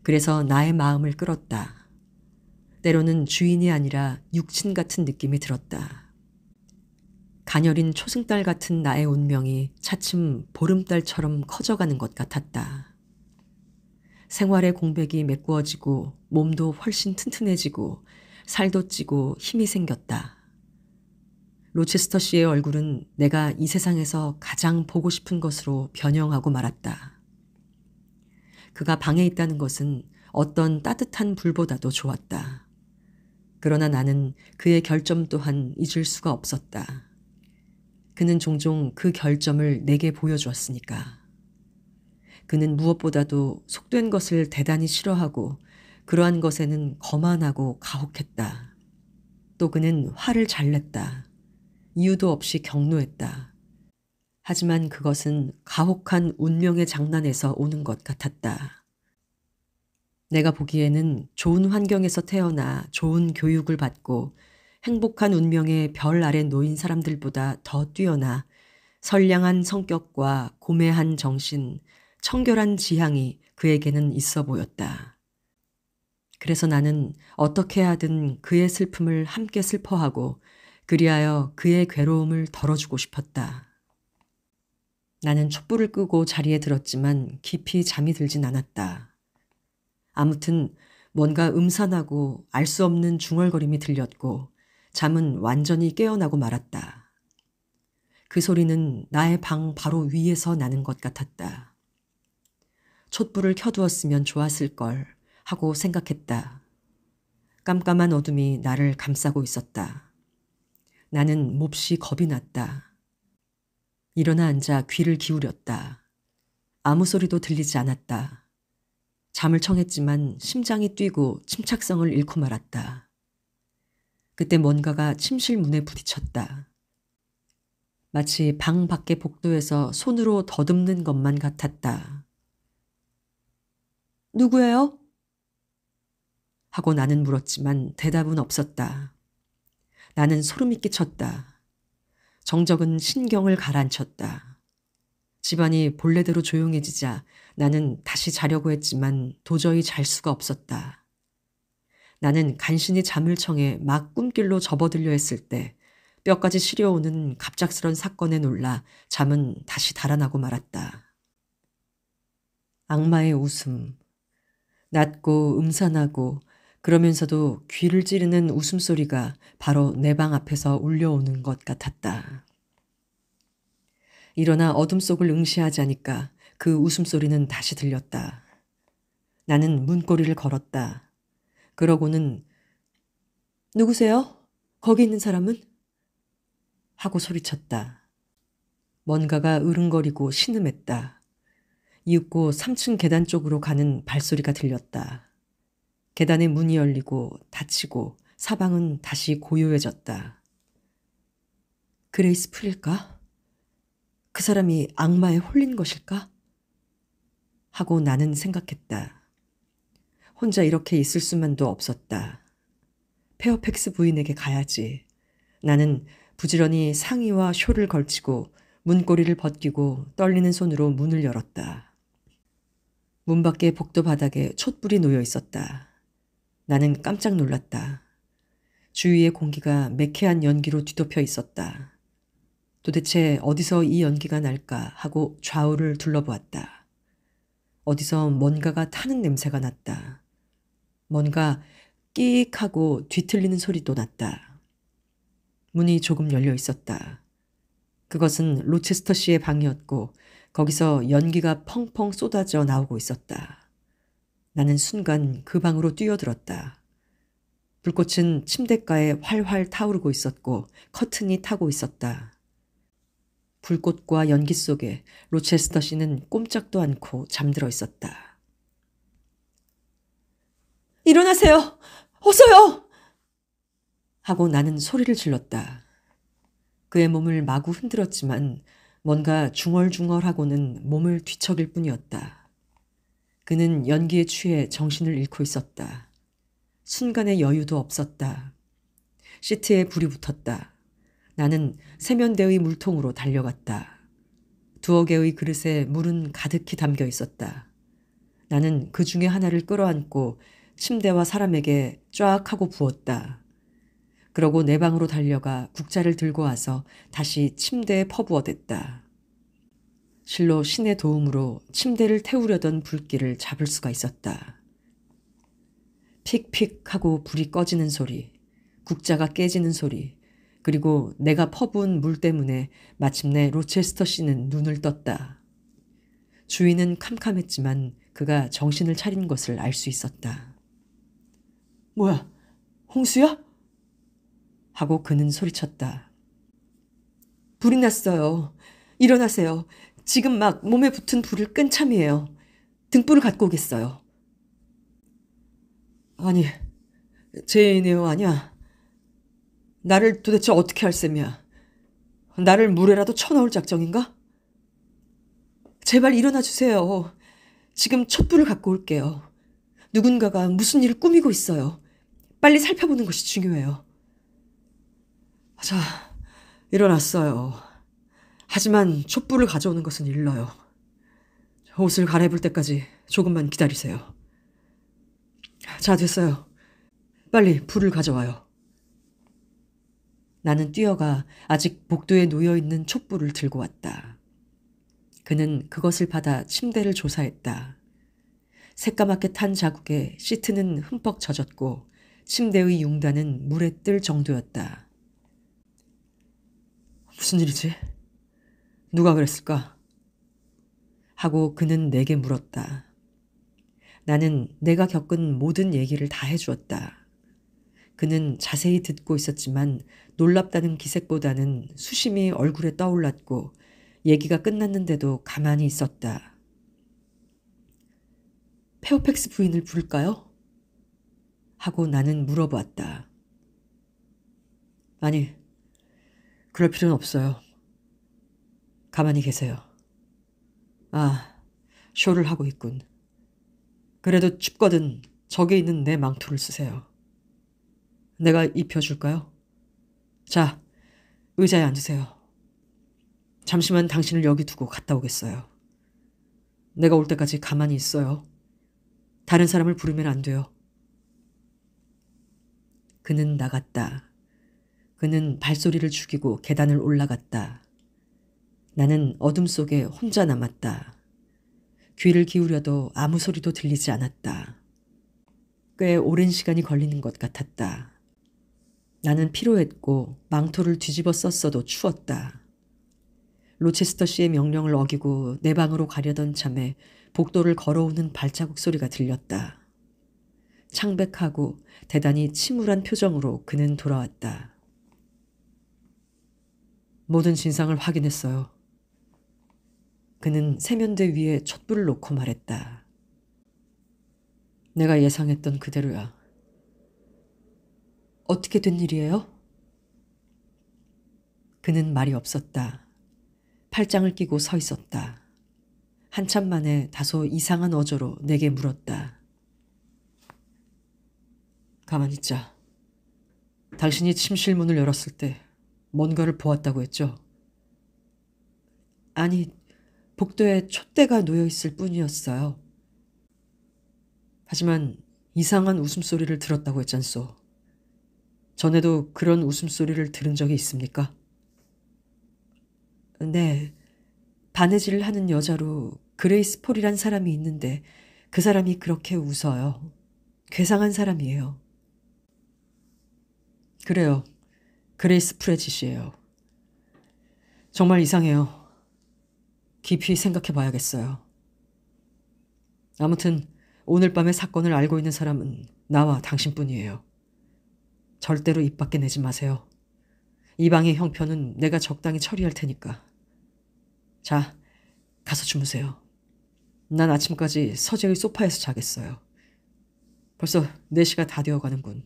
그래서 나의 마음을 끌었다. 때로는 주인이 아니라 육친 같은 느낌이 들었다. 가녀린 초승달 같은 나의 운명이 차츰 보름달처럼 커져가는 것 같았다. 생활의 공백이 메꾸어지고 몸도 훨씬 튼튼해지고 살도 찌고 힘이 생겼다. 로체스터 씨의 얼굴은 내가 이 세상에서 가장 보고 싶은 것으로 변형하고 말았다. 그가 방에 있다는 것은 어떤 따뜻한 불보다도 좋았다. 그러나 나는 그의 결점 또한 잊을 수가 없었다. 그는 종종 그 결점을 내게 보여주었으니까. 그는 무엇보다도 속된 것을 대단히 싫어하고 그러한 것에는 거만하고 가혹했다. 또 그는 화를 잘 냈다. 이유도 없이 격노했다. 하지만 그것은 가혹한 운명의 장난에서 오는 것 같았다. 내가 보기에는 좋은 환경에서 태어나 좋은 교육을 받고 행복한 운명의 별 아래 놓인 사람들보다 더 뛰어나 선량한 성격과 고매한 정신, 청결한 지향이 그에게는 있어 보였다. 그래서 나는 어떻게 하든 그의 슬픔을 함께 슬퍼하고 그리하여 그의 괴로움을 덜어주고 싶었다. 나는 촛불을 끄고 자리에 들었지만 깊이 잠이 들진 않았다. 아무튼 뭔가 음산하고 알 수 없는 중얼거림이 들렸고 잠은 완전히 깨어나고 말았다. 그 소리는 나의 방 바로 위에서 나는 것 같았다. 촛불을 켜두었으면 좋았을 걸 하고 생각했다. 깜깜한 어둠이 나를 감싸고 있었다. 나는 몹시 겁이 났다. 일어나 앉아 귀를 기울였다. 아무 소리도 들리지 않았다. 잠을 청했지만 심장이 뛰고 침착성을 잃고 말았다. 그때 뭔가가 침실 문에 부딪혔다. 마치 방 밖의 복도에서 손으로 더듬는 것만 같았다. 누구예요? 하고 나는 물었지만 대답은 없었다. 나는 소름이 끼쳤다. 정적은 신경을 가라앉혔다. 집안이 본래대로 조용해지자 나는 다시 자려고 했지만 도저히 잘 수가 없었다. 나는 간신히 잠을 청해 막 꿈길로 접어들려 했을 때 뼈까지 시려오는 갑작스런 사건에 놀라 잠은 다시 달아나고 말았다. 악마의 웃음. 낮고 음산하고 그러면서도 귀를 찌르는 웃음소리가 바로 내 방 앞에서 울려오는 것 같았다. 일어나 어둠 속을 응시하자니까 그 웃음소리는 다시 들렸다. 나는 문고리를 걸었다. 그러고는 누구세요? 거기 있는 사람은? 하고 소리쳤다. 뭔가가 으릉거리고 신음했다. 이윽고 3층 계단 쪽으로 가는 발소리가 들렸다. 계단의 문이 열리고 닫히고 사방은 다시 고요해졌다. 그레이스 풀일까? 그 사람이 악마에 홀린 것일까? 하고 나는 생각했다. 혼자 이렇게 있을 수만도 없었다. 페어팩스 부인에게 가야지. 나는 부지런히 상의와 쇼를 걸치고 문고리를 벗기고 떨리는 손으로 문을 열었다. 문 밖의 복도 바닥에 촛불이 놓여 있었다. 나는 깜짝 놀랐다. 주위의 공기가 매캐한 연기로 뒤덮여 있었다. 도대체 어디서 이 연기가 날까 하고 좌우를 둘러보았다. 어디서 뭔가가 타는 냄새가 났다. 뭔가 끼익 하고 뒤틀리는 소리도 났다. 문이 조금 열려 있었다. 그것은 로체스터 씨의 방이었고 거기서 연기가 펑펑 쏟아져 나오고 있었다. 나는 순간 그 방으로 뛰어들었다. 불꽃은 침대가에 활활 타오르고 있었고 커튼이 타고 있었다. 불꽃과 연기 속에 로체스터 씨는 꼼짝도 않고 잠들어 있었다. 일어나세요! 어서요! 하고 나는 소리를 질렀다. 그의 몸을 마구 흔들었지만 뭔가 중얼중얼하고는 몸을 뒤척일 뿐이었다. 그는 연기에 취해 정신을 잃고 있었다. 순간의 여유도 없었다. 시트에 불이 붙었다. 나는 세면대의 물통으로 달려갔다. 2개의 그릇에 물은 가득히 담겨 있었다. 나는 그 중에 하나를 끌어안고 침대와 사람에게 쫙 하고 부었다. 그러고 내 방으로 달려가 국자를 들고 와서 다시 침대에 퍼부어댔다. 실로 신의 도움으로 침대를 태우려던 불길을 잡을 수가 있었다. 픽픽 하고 불이 꺼지는 소리, 국자가 깨지는 소리, 그리고 내가 퍼부은 물 때문에 마침내 로체스터 씨는 눈을 떴다. 주위는 캄캄했지만 그가 정신을 차린 것을 알 수 있었다. 뭐야, 홍수야? 하고 그는 소리쳤다. 불이 났어요. 일어나세요. 지금 막 몸에 붙은 불을 끈 참이에요. 등불을 갖고 오겠어요. 아니, 제인이요, 아니야. 나를 도대체 어떻게 할 셈이야? 나를 물에라도 쳐넣을 작정인가? 제발 일어나 주세요. 지금 촛불을 갖고 올게요. 누군가가 무슨 일을 꾸미고 있어요. 빨리 살펴보는 것이 중요해요. 자, 일어났어요. 하지만 촛불을 가져오는 것은 일러요. 옷을 갈아입을 때까지 조금만 기다리세요. 자, 됐어요. 빨리 불을 가져와요. 나는 뛰어가 아직 복도에 놓여있는 촛불을 들고 왔다. 그는 그것을 받아 침대를 조사했다. 새까맣게 탄 자국에 시트는 흠뻑 젖었고 침대의 융단은 물에 뜰 정도였다. 무슨 일이지? 누가 그랬을까? 하고 그는 내게 물었다. 나는 내가 겪은 모든 얘기를 다 해주었다. 그는 자세히 듣고 있었지만 놀랍다는 기색보다는 수심이 얼굴에 떠올랐고 얘기가 끝났는데도 가만히 있었다. 페어팩스 부인을 부를까요? 하고 나는 물어보았다. 아니, 그럴 필요는 없어요. 가만히 계세요. 아, 쇼를 하고 있군. 그래도 춥거든 저기 있는 내 망토를 쓰세요. 내가 입혀줄까요? 자, 의자에 앉으세요. 잠시만 당신을 여기 두고 갔다 오겠어요. 내가 올 때까지 가만히 있어요. 다른 사람을 부르면 안 돼요. 그는 나갔다. 그는 발소리를 죽이고 계단을 올라갔다. 나는 어둠 속에 혼자 남았다. 귀를 기울여도 아무 소리도 들리지 않았다. 꽤 오랜 시간이 걸리는 것 같았다. 나는 피로했고 망토를 뒤집어 썼어도 추웠다. 로체스터 씨의 명령을 어기고 내 방으로 가려던 참에 복도를 걸어오는 발자국 소리가 들렸다. 창백하고 대단히 침울한 표정으로 그는 돌아왔다. 모든 진상을 확인했어요. 그는 세면대 위에 촛불을 놓고 말했다. 내가 예상했던 그대로야. 어떻게 된 일이에요? 그는 말이 없었다. 팔짱을 끼고 서 있었다. 한참 만에 다소 이상한 어조로 내게 물었다. 가만히 있자. 당신이 침실 문을 열었을 때 뭔가를 보았다고 했죠? 아니, 복도에 촛대가 놓여있을 뿐이었어요. 하지만 이상한 웃음소리를 들었다고 했잖소. 전에도 그런 웃음소리를 들은 적이 있습니까? 네, 바느질을 하는 여자로 그레이스 폴이란 사람이 있는데 그 사람이 그렇게 웃어요. 괴상한 사람이에요. 그래요. 그레이스 프레짓이에요. 정말 이상해요. 깊이 생각해 봐야겠어요. 아무튼 오늘 밤의 사건을 알고 있는 사람은 나와 당신뿐이에요. 절대로 입 밖에 내지 마세요. 이 방의 형편은 내가 적당히 처리할 테니까. 자, 가서 주무세요. 난 아침까지 서재의 소파에서 자겠어요. 벌써 4시가 다 되어가는군.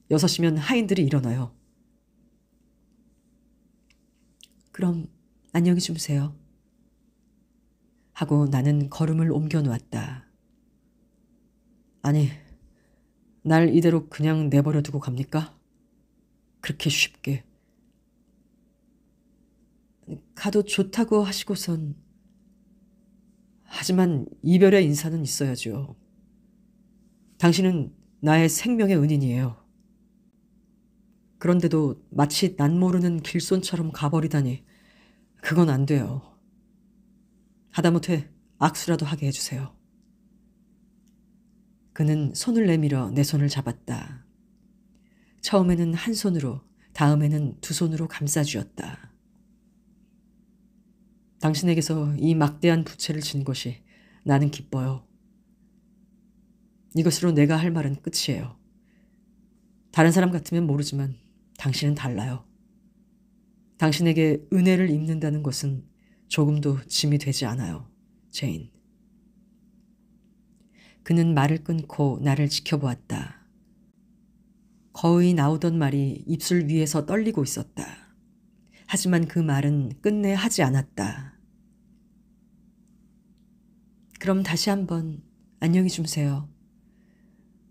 6시면 하인들이 일어나요. 그럼 안녕히 주무세요. 하고 나는 걸음을 옮겨 놓았다. 아니, 날 이대로 그냥 내버려 두고 갑니까? 그렇게 쉽게. 가도 좋다고 하시고선. 하지만 이별의 인사는 있어야죠. 당신은 나의 생명의 은인이에요. 그런데도 마치 난 모르는 길손처럼 가버리다니 그건 안 돼요. 하다못해 악수라도 하게 해주세요. 그는 손을 내밀어 내 손을 잡았다. 처음에는 한 손으로, 다음에는 2손으로 감싸주었다. 당신에게서 이 막대한 부채를 진 것이 나는 기뻐요. 이것으로 내가 할 말은 끝이에요. 다른 사람 같으면 모르지만 당신은 달라요. 당신에게 은혜를 입는다는 것은 조금도 짐이 되지 않아요, 제인. 그는 말을 끊고 나를 지켜보았다. 거의 나오던 말이 입술 위에서 떨리고 있었다. 하지만 그 말은 끝내 하지 않았다. 그럼 다시 한번 안녕히 주무세요.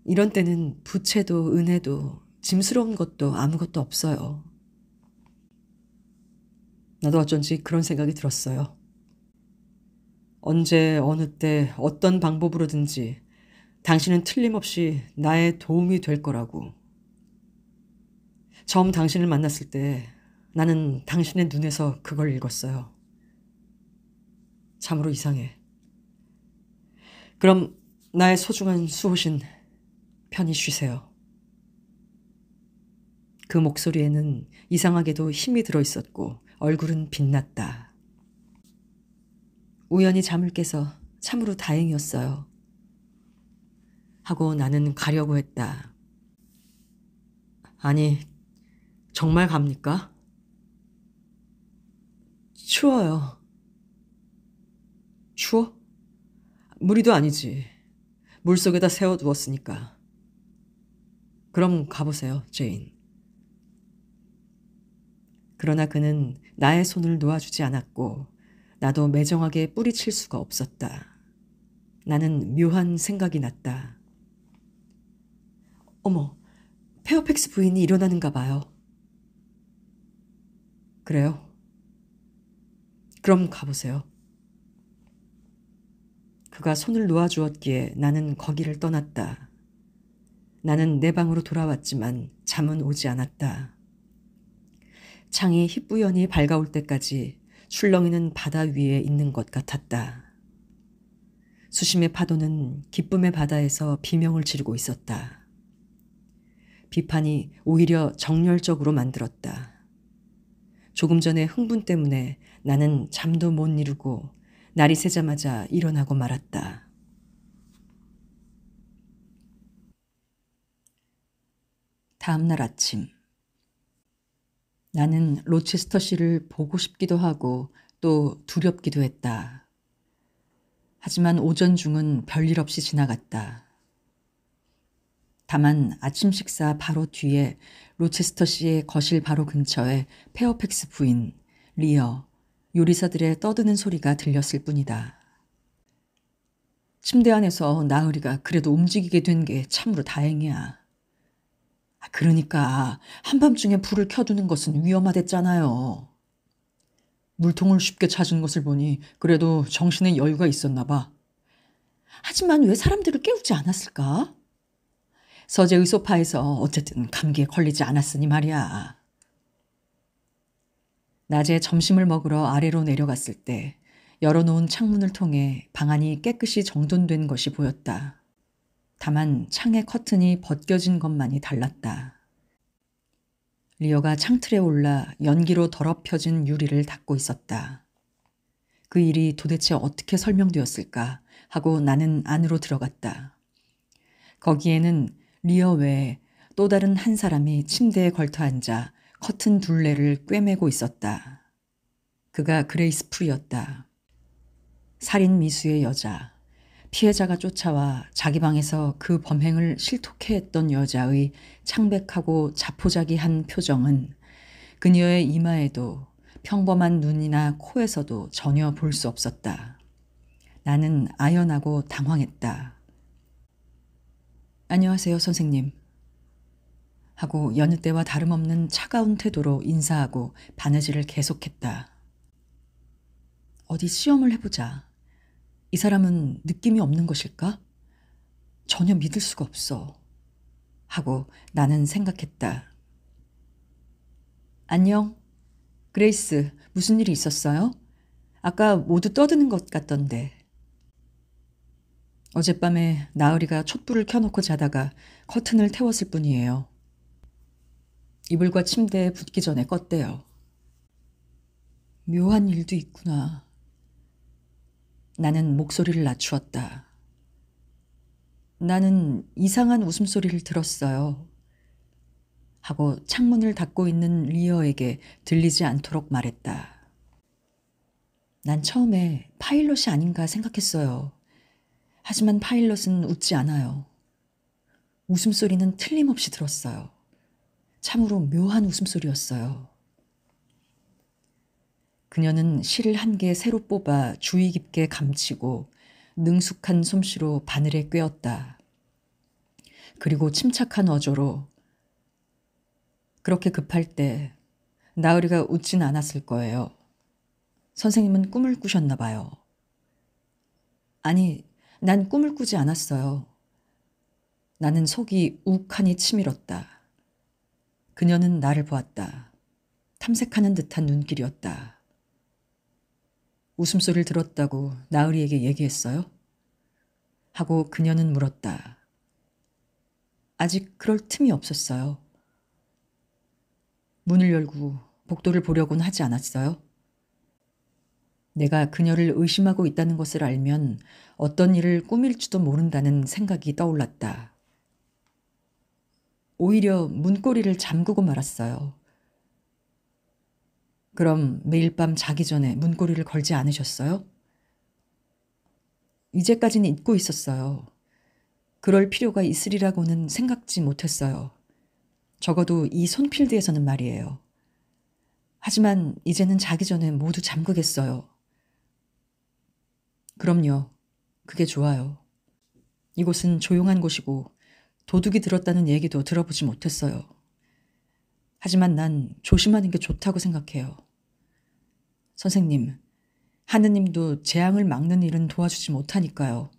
이런 때는 부채도 은혜도 짐스러운 것도 아무것도 없어요. 나도 어쩐지 그런 생각이 들었어요. 언제 어느 때 어떤 방법으로든지 당신은 틀림없이 나의 도움이 될 거라고. 처음 당신을 만났을 때 나는 당신의 눈에서 그걸 읽었어요. 참으로 이상해. 그럼 나의 소중한 수호신, 편히 쉬세요. 그 목소리에는 이상하게도 힘이 들어있었고 얼굴은 빛났다. 우연히 잠을 깨서 참으로 다행이었어요. 하고 나는 가려고 했다. 아니, 정말 갑니까? 추워요. 추워? 무리도 아니지. 물속에다 세워두었으니까. 그럼 가보세요, 제인. 그러나 그는 나의 손을 놓아주지 않았고 나도 매정하게 뿌리칠 수가 없었다. 나는 묘한 생각이 났다. 어머, 페어팩스 부인이 일어나는가 봐요. 그래요? 그럼 가보세요. 그가 손을 놓아주었기에 나는 거기를 떠났다. 나는 내 방으로 돌아왔지만 잠은 오지 않았다. 창이 희뿌연히 밝아올 때까지 출렁이는 바다 위에 있는 것 같았다. 수심의 파도는 기쁨의 바다에서 비명을 지르고 있었다. 비판이 오히려 정열적으로 만들었다. 조금 전에 흥분 때문에 나는 잠도 못 이루고 날이 새자마자 일어나고 말았다. 다음 날 아침. 나는 로체스터시를 보고 싶기도 하고 또 두렵기도 했다. 하지만 오전 중은 별일 없이 지나갔다. 다만 아침 식사 바로 뒤에 로체스터시의 거실 바로 근처에 페어팩스 부인, 리어, 요리사들의 떠드는 소리가 들렸을 뿐이다. 침대 안에서 나으리가 그래도 움직이게 된 게 참으로 다행이야. 그러니까 한밤중에 불을 켜두는 것은 위험하댔잖아요. 물통을 쉽게 찾은 것을 보니 그래도 정신에 여유가 있었나 봐. 하지만 왜 사람들을 깨우지 않았을까? 서재의 소파에서 어쨌든 감기에 걸리지 않았으니 말이야. 낮에 점심을 먹으러 아래로 내려갔을 때 열어놓은 창문을 통해 방 안이 깨끗이 정돈된 것이 보였다. 다만 창의 커튼이 벗겨진 것만이 달랐다. 리어가 창틀에 올라 연기로 더럽혀진 유리를 닦고 있었다. 그 일이 도대체 어떻게 설명되었을까 하고 나는 안으로 들어갔다. 거기에는 리어 외에 또 다른 한 사람이 침대에 걸터 앉아 커튼 둘레를 꿰매고 있었다. 그가 그레이스 풀이었다. 살인 미수의 여자. 피해자가 쫓아와 자기 방에서 그 범행을 실토케 했던 여자의 창백하고 자포자기한 표정은 그녀의 이마에도 평범한 눈이나 코에서도 전혀 볼 수 없었다. 나는 아연하고 당황했다. 안녕하세요, 선생님. 하고 여느 때와 다름없는 차가운 태도로 인사하고 바느질을 계속했다. 어디 시험을 해보자. 이 사람은 느낌이 없는 것일까? 전혀 믿을 수가 없어. 하고 나는 생각했다. 안녕. 그레이스, 무슨 일이 있었어요? 아까 모두 떠드는 것 같던데. 어젯밤에 나으리가 촛불을 켜놓고 자다가 커튼을 태웠을 뿐이에요. 이불과 침대에 붙기 전에 껐대요. 묘한 일도 있구나. 나는 목소리를 낮추었다. 나는 이상한 웃음소리를 들었어요. 하고 창문을 닫고 있는 리어에게 들리지 않도록 말했다. 난 처음에 파일럿이 아닌가 생각했어요. 하지만 파일럿은 웃지 않아요. 웃음소리는 틀림없이 들었어요. 참으로 묘한 웃음소리였어요. 그녀는 실을 한 개 새로 뽑아 주의 깊게 감치고 능숙한 솜씨로 바늘에 꿰었다. 그리고 침착한 어조로 그렇게 급할 때 나으리가 웃진 않았을 거예요. 선생님은 꿈을 꾸셨나 봐요. 아니, 난 꿈을 꾸지 않았어요. 나는 속이 욱하니 치밀었다. 그녀는 나를 보았다. 탐색하는 듯한 눈길이었다. 웃음소리를 들었다고 나으리에게 얘기했어요? 하고 그녀는 물었다. 아직 그럴 틈이 없었어요. 문을 열고 복도를 보려고는 하지 않았어요? 내가 그녀를 의심하고 있다는 것을 알면 어떤 일을 꾸밀지도 모른다는 생각이 떠올랐다. 오히려 문고리를 잠그고 말았어요. 그럼 매일 밤 자기 전에 문고리를 걸지 않으셨어요? 이제까지는 잊고 있었어요. 그럴 필요가 있으리라고는 생각지 못했어요. 적어도 이 손필드에서는 말이에요. 하지만 이제는 자기 전에 모두 잠그겠어요. 그럼요. 그게 좋아요. 이곳은 조용한 곳이고 도둑이 들었다는 얘기도 들어보지 못했어요. 하지만 난 조심하는 게 좋다고 생각해요. 선생님, 하느님도 재앙을 막는 일은 도와주지 못하니까요.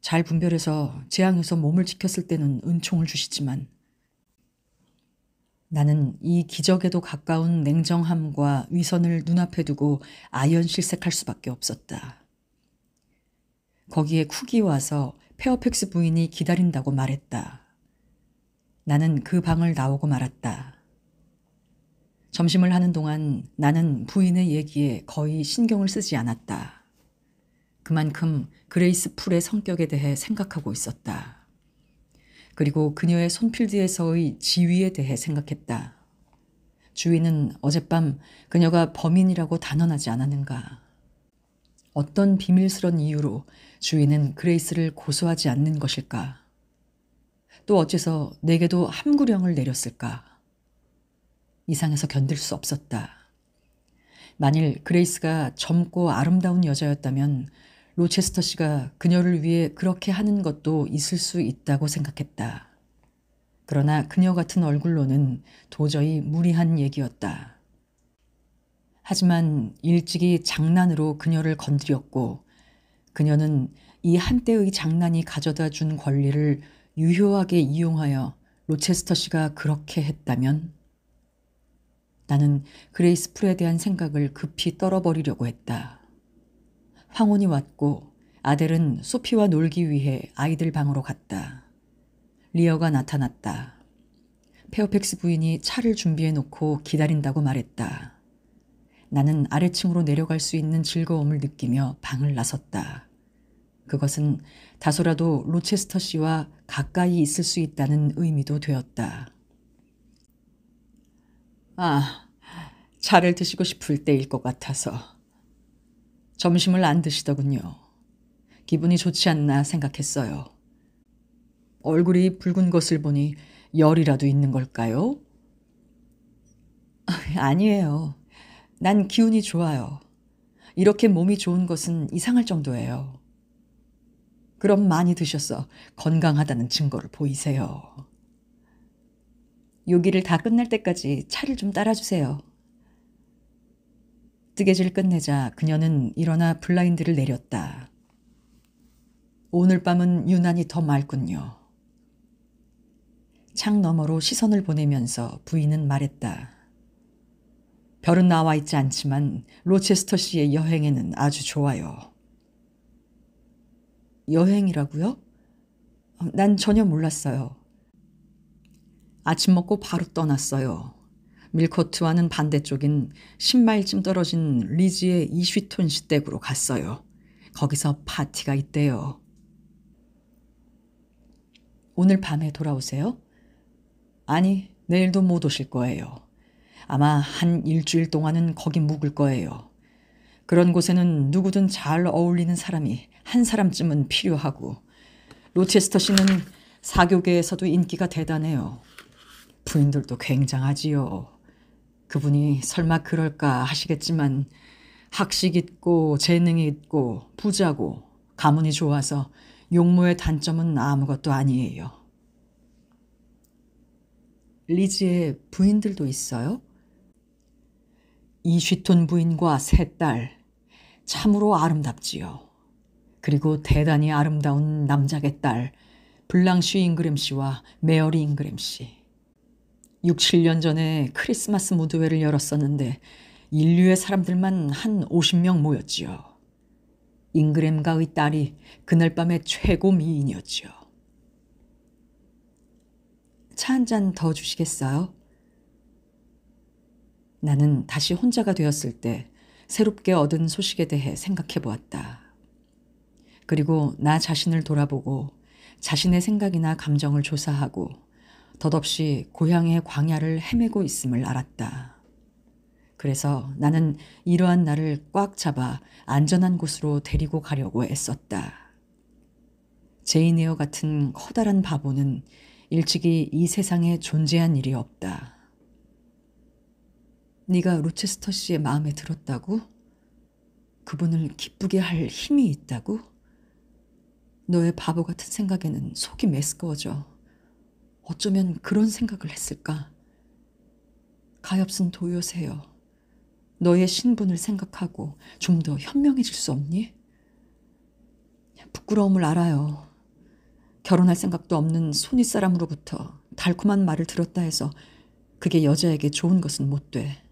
잘 분별해서 재앙에서 몸을 지켰을 때는 은총을 주시지만 나는 이 기적에도 가까운 냉정함과 위선을 눈앞에 두고 아연실색할 수밖에 없었다. 거기에 쿡이 와서 페어팩스 부인이 기다린다고 말했다. 나는 그 방을 나오고 말았다. 점심을 하는 동안 나는 부인의 얘기에 거의 신경을 쓰지 않았다. 그만큼 그레이스 풀의 성격에 대해 생각하고 있었다. 그리고 그녀의 손필드에서의 지위에 대해 생각했다. 주인은 어젯밤 그녀가 범인이라고 단언하지 않았는가. 어떤 비밀스런 이유로 주인은 그레이스를 고소하지 않는 것일까? 또 어째서 내게도 함구령을 내렸을까? 이상해서 견딜 수 없었다. 만일 그레이스가 젊고 아름다운 여자였다면 로체스터 씨가 그녀를 위해 그렇게 하는 것도 있을 수 있다고 생각했다. 그러나 그녀 같은 얼굴로는 도저히 무리한 얘기였다. 하지만 일찍이 장난으로 그녀를 건드렸고 그녀는 이 한때의 장난이 가져다 준 권리를 유효하게 이용하여 로체스터 씨가 그렇게 했다면 나는 그레이스 풀에 대한 생각을 급히 떨어버리려고 했다. 황혼이 왔고 아델은 소피와 놀기 위해 아이들 방으로 갔다. 리어가 나타났다. 페어팩스 부인이 차를 준비해 놓고 기다린다고 말했다. 나는 아래층으로 내려갈 수 있는 즐거움을 느끼며 방을 나섰다. 그것은 다소라도 로체스터 씨와 가까이 있을 수 있다는 의미도 되었다. 아, 차를 드시고 싶을 때일 것 같아서. 점심을 안 드시더군요. 기분이 좋지 않나 생각했어요. 얼굴이 붉은 것을 보니 열이라도 있는 걸까요? 아니에요. 난 기운이 좋아요. 이렇게 몸이 좋은 것은 이상할 정도예요. 그럼 많이 드셔서 건강하다는 증거를 보이세요. 요기를 다 끝날 때까지 차를 좀 따라주세요. 뜨개질 끝내자 그녀는 일어나 블라인드를 내렸다. 오늘 밤은 유난히 더 맑군요. 창 너머로 시선을 보내면서 부인은 말했다. 별은 나와 있지 않지만 로체스터 씨의 여행에는 아주 좋아요. 여행이라고요? 난 전혀 몰랐어요. 아침 먹고 바로 떠났어요. 밀코트와는 반대쪽인 10마일쯤 떨어진 리즈의 이쉬톤시 댁으로 갔어요. 거기서 파티가 있대요. 오늘 밤에 돌아오세요? 아니, 내일도 못 오실 거예요. 아마 한 일주일 동안은 거기 묵을 거예요. 그런 곳에는 누구든 잘 어울리는 사람이 한 사람쯤은 필요하고 로체스터 씨는 사교계에서도 인기가 대단해요. 부인들도 굉장하지요. 그분이 설마 그럴까 하시겠지만 학식 있고 재능이 있고 부자고 가문이 좋아서 용모의 단점은 아무것도 아니에요. 리지의 부인들도 있어요? 이쉬톤 부인과 세 딸, 참으로 아름답지요. 그리고 대단히 아름다운 남작의 딸, 블랑쉬 잉그램 씨와 메어리 잉그램 씨. 6, 7년 전에 크리스마스 무드회를 열었었는데 인류의 사람들만 한 50명 모였지요. 잉그램가의 딸이 그날 밤의 최고 미인이었지요. 차 한 잔 더 주시겠어요? 나는 다시 혼자가 되었을 때 새롭게 얻은 소식에 대해 생각해 보았다. 그리고 나 자신을 돌아보고 자신의 생각이나 감정을 조사하고 덧없이 고향의 광야를 헤매고 있음을 알았다. 그래서 나는 이러한 나를 꽉 잡아 안전한 곳으로 데리고 가려고 애썼다. 제인 에어 같은 커다란 바보는 일찍이 이 세상에 존재한 일이 없다. 네가 로체스터 씨의 마음에 들었다고? 그분을 기쁘게 할 힘이 있다고? 너의 바보 같은 생각에는 속이 메스꺼워져. 어쩌면 그런 생각을 했을까? 가엾은 도요새여. 너의 신분을 생각하고 좀 더 현명해질 수 없니? 부끄러움을 알아요. 결혼할 생각도 없는 손윗사람으로부터 달콤한 말을 들었다 해서 그게 여자에게 좋은 것은 못 돼.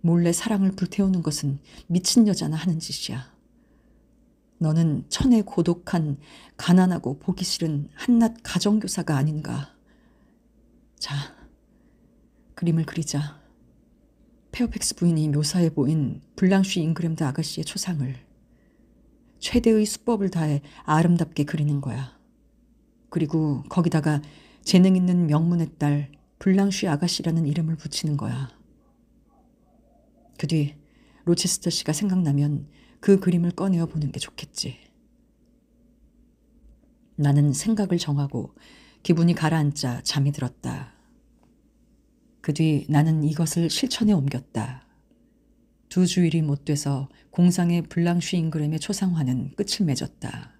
몰래 사랑을 불태우는 것은 미친 여자나 하는 짓이야. 너는 천의 고독한, 가난하고 보기 싫은 한낱 가정교사가 아닌가. 자, 그림을 그리자. 페어팩스 부인이 묘사해 보인 블랑쉬 잉그램드 아가씨의 초상을 최대의 수법을 다해 아름답게 그리는 거야. 그리고 거기다가 재능 있는 명문의 딸 블랑쉬 아가씨라는 이름을 붙이는 거야. 그 뒤 로체스터 씨가 생각나면 그 그림을 꺼내어 보는 게 좋겠지. 나는 생각을 정하고 기분이 가라앉자 잠이 들었다. 그 뒤 나는 이것을 실천에 옮겼다. 2주일이 못 돼서 공상의 블랑쉬 잉그램의 초상화는 끝을 맺었다.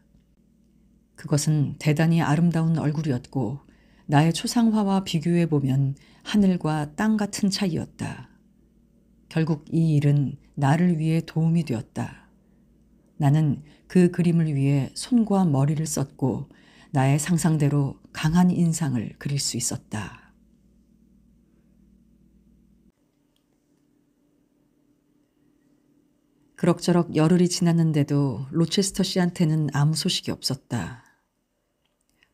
그것은 대단히 아름다운 얼굴이었고 나의 초상화와 비교해보면 하늘과 땅 같은 차이였다. 결국 이 일은 나를 위해 도움이 되었다. 나는 그 그림을 위해 손과 머리를 썼고 나의 상상대로 강한 인상을 그릴 수 있었다. 그럭저럭 열흘이 지났는데도 로체스터 씨한테는 아무 소식이 없었다.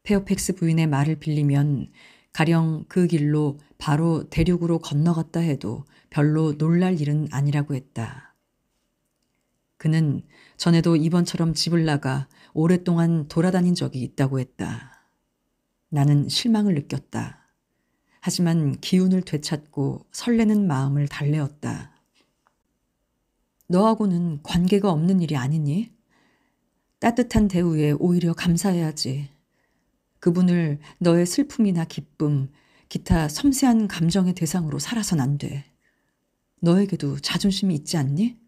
페어팩스 부인의 말을 빌리면 가령 그 길로 바로 대륙으로 건너갔다 해도 별로 놀랄 일은 아니라고 했다. 그는 전에도 이번처럼 집을 나가 오랫동안 돌아다닌 적이 있다고 했다. 나는 실망을 느꼈다. 하지만 기운을 되찾고 설레는 마음을 달래었다. 너하고는 관계가 없는 일이 아니니? 따뜻한 대우에 오히려 감사해야지. 그분을 너의 슬픔이나 기쁨, 기타 섬세한 감정의 대상으로 살아선 안 돼. 너에게도 자존심이 있지 않니?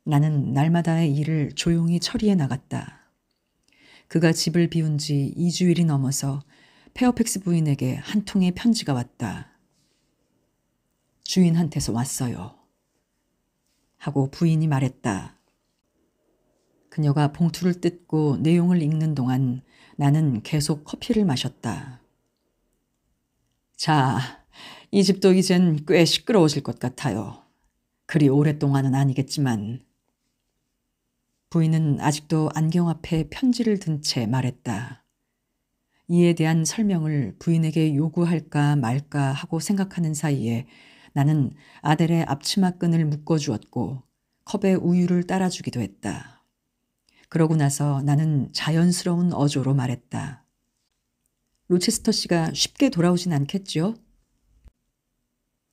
나는 날마다의 일을 조용히 처리해 나갔다. 그가 집을 비운 지 2주일이 넘어서 페어팩스 부인에게 한 통의 편지가 왔다. 주인한테서 왔어요. 하고 부인이 말했다. 그녀가 봉투를 뜯고 내용을 읽는 동안 나는 계속 커피를 마셨다. 자, 이 집도 이젠 꽤 시끄러워질 것 같아요. 그리 오랫동안은 아니겠지만. 부인은 아직도 안경 앞에 편지를 든 채 말했다. 이에 대한 설명을 부인에게 요구할까 말까 하고 생각하는 사이에 나는 아델의 앞치마끈을 묶어주었고 컵에 우유를 따라주기도 했다. 그러고 나서 나는 자연스러운 어조로 말했다. 로체스터 씨가 쉽게 돌아오진 않겠죠?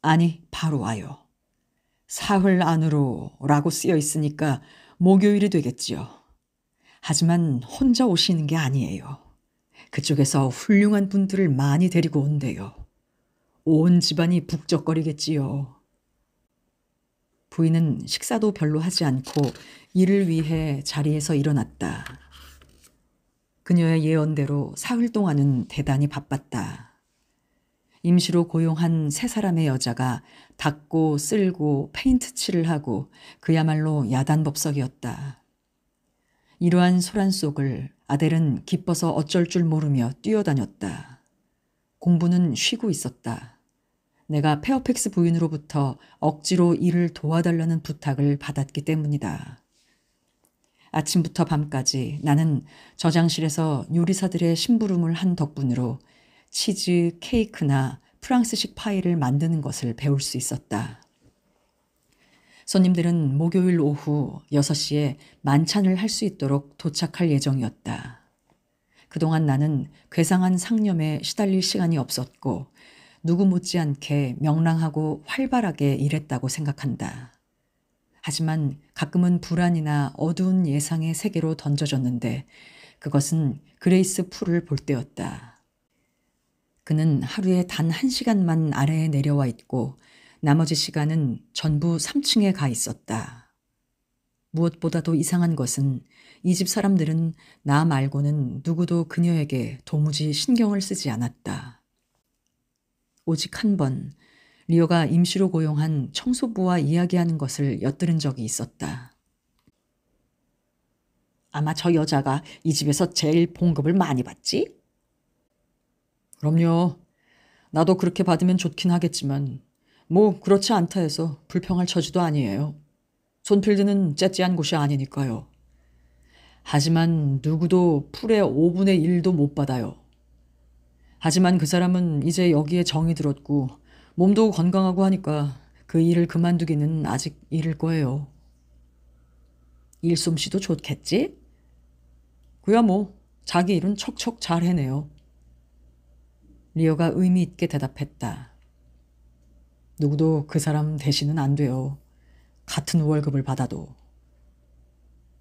아니, 바로 와요. 사흘 안으로라고 쓰여 있으니까 목요일이 되겠지요. 하지만 혼자 오시는 게 아니에요. 그쪽에서 훌륭한 분들을 많이 데리고 온대요. 온 집안이 북적거리겠지요. 부인은 식사도 별로 하지 않고 일을 위해 자리에서 일어났다. 그녀의 예언대로 사흘 동안은 대단히 바빴다. 임시로 고용한 세 사람의 여자가 닦고 쓸고 페인트 칠을 하고 그야말로 야단법석이었다. 이러한 소란 속을 아델은 기뻐서 어쩔 줄 모르며 뛰어다녔다. 공부는 쉬고 있었다. 내가 페어팩스 부인으로부터 억지로 일을 도와달라는 부탁을 받았기 때문이다. 아침부터 밤까지 나는 저장실에서 요리사들의 심부름을 한 덕분으로 치즈, 케이크나 프랑스식 파이를 만드는 것을 배울 수 있었다. 손님들은 목요일 오후 6시에 만찬을 할 수 있도록 도착할 예정이었다. 그동안 나는 괴상한 상념에 시달릴 시간이 없었고 누구 못지않게 명랑하고 활발하게 일했다고 생각한다. 하지만 가끔은 불안이나 어두운 예상의 세계로 던져졌는데 그것은 그레이스 풀을 볼 때였다. 그는 하루에 단 1시간만 아래에 내려와 있고 나머지 시간은 전부 3층에 가 있었다. 무엇보다도 이상한 것은 이 집 사람들은 나 말고는 누구도 그녀에게 도무지 신경을 쓰지 않았다. 오직 한 번 리오가 임시로 고용한 청소부와 이야기하는 것을 엿들은 적이 있었다. 아마 저 여자가 이 집에서 제일 봉급을 많이 받지? 그럼요. 나도 그렇게 받으면 좋긴 하겠지만 뭐 그렇지 않다 해서 불평할 처지도 아니에요. 손필드는 째째한 곳이 아니니까요. 하지만 누구도 풀의 5분의 1도 못 받아요. 하지만 그 사람은 이제 여기에 정이 들었고 몸도 건강하고 하니까 그 일을 그만두기는 아직 이를 거예요. 일솜씨도 좋겠지? 그야 뭐 자기 일은 척척 잘 해내요. 리오가 의미 있게 대답했다. 누구도 그 사람 대신은 안 돼요. 같은 월급을 받아도.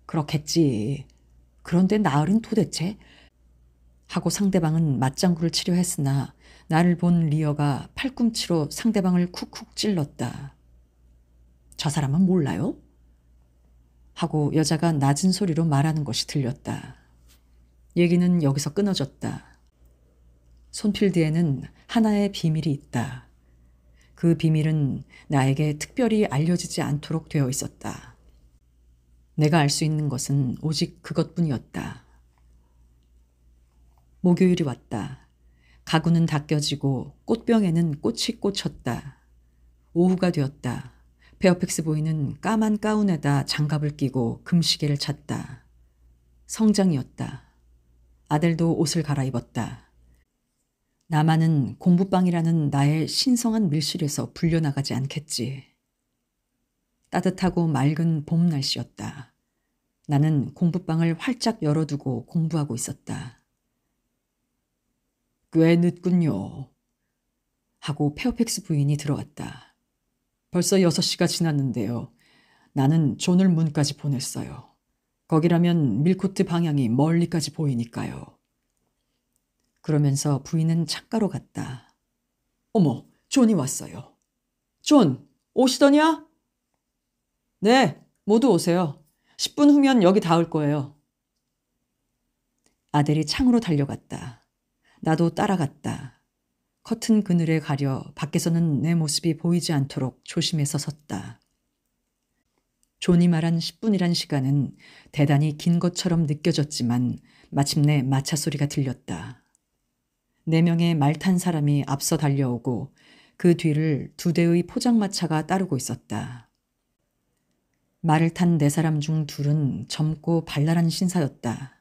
그렇겠지. 그런데 나으린 도대체? 하고 상대방은 맞장구를 치려 했으나 나를 본 리어가 팔꿈치로 상대방을 쿡쿡 찔렀다. 저 사람은 몰라요? 하고 여자가 낮은 소리로 말하는 것이 들렸다. 얘기는 여기서 끊어졌다. 손필드에는 하나의 비밀이 있다. 그 비밀은 나에게 특별히 알려지지 않도록 되어 있었다. 내가 알 수 있는 것은 오직 그것뿐이었다. 목요일이 왔다. 가구는 닦여지고 꽃병에는 꽃이 꽂혔다. 오후가 되었다. 페어팩스 보이는 까만 가운에다 장갑을 끼고 금시계를 찼다. 성장이었다. 아델도 옷을 갈아입었다. 나만은 공부방이라는 나의 신성한 밀실에서 불려나가지 않겠지. 따뜻하고 맑은 봄 날씨였다. 나는 공부방을 활짝 열어두고 공부하고 있었다. 꽤 늦군요. 하고 페어팩스 부인이 들어왔다. 벌써 6시가 지났는데요. 나는 존을 문까지 보냈어요. 거기라면 밀코트 방향이 멀리까지 보이니까요. 그러면서 부인은 창가로 갔다. 어머, 존이 왔어요. 존, 오시더냐? 네, 모두 오세요. 10분 후면 여기 닿을 거예요. 아델이 창으로 달려갔다. 나도 따라갔다. 커튼 그늘에 가려 밖에서는 내 모습이 보이지 않도록 조심해서 섰다. 존이 말한 10분이란 시간은 대단히 긴 것처럼 느껴졌지만 마침내 마차 소리가 들렸다. 4명의 말 탄 사람이 앞서 달려오고 그 뒤를 2대의 포장마차가 따르고 있었다. 말을 탄 4사람 중 2은 젊고 발랄한 신사였다.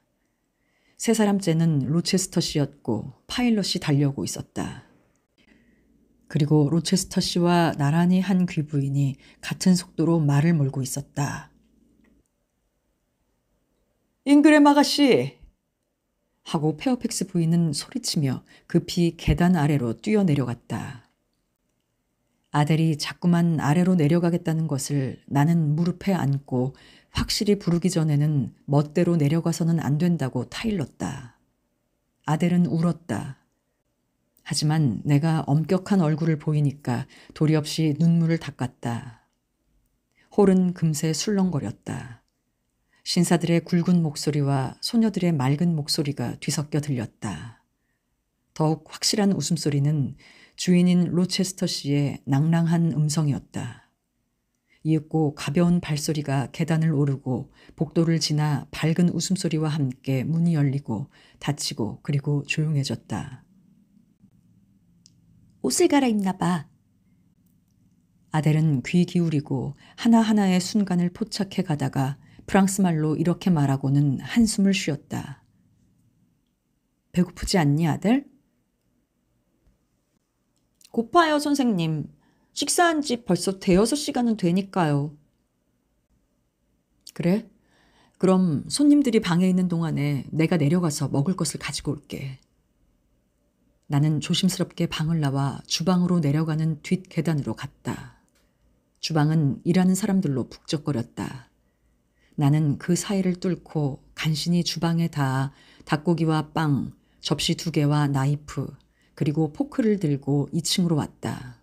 3사람째는 로체스터 씨였고 파일럿이 달려오고 있었다. 그리고 로체스터 씨와 나란히 한 귀부인이 같은 속도로 말을 몰고 있었다. 잉그램 아가씨! 하고 페어팩스 부인은 소리치며 급히 계단 아래로 뛰어내려갔다. 아델이 자꾸만 아래로 내려가겠다는 것을 나는 무릎에 안고 확실히 부르기 전에는 멋대로 내려가서는 안 된다고 타일렀다. 아델은 울었다. 하지만 내가 엄격한 얼굴을 보이니까 도리 없이 눈물을 닦았다. 홀은 금세 술렁거렸다. 신사들의 굵은 목소리와 소녀들의 맑은 목소리가 뒤섞여 들렸다. 더욱 확실한 웃음소리는 주인인 로체스터 씨의 낭랑한 음성이었다. 이윽고 가벼운 발소리가 계단을 오르고 복도를 지나 밝은 웃음소리와 함께 문이 열리고 닫히고 그리고 조용해졌다. 옷을 갈아입나 봐. 아델은 귀 기울이고 하나하나의 순간을 포착해 가다가 프랑스 말로 이렇게 말하고는 한숨을 쉬었다. 배고프지 않니, 아델? 고파요, 선생님. 식사한 지 벌써 대여섯 시간은 되니까요. 그래? 그럼 손님들이 방에 있는 동안에 내가 내려가서 먹을 것을 가지고 올게. 나는 조심스럽게 방을 나와 주방으로 내려가는 뒷 계단으로 갔다. 주방은 일하는 사람들로 북적거렸다. 나는 그 사이를 뚫고 간신히 주방에 닿아 닭고기와 빵, 접시 2개와 나이프, 그리고 포크를 들고 2층으로 왔다.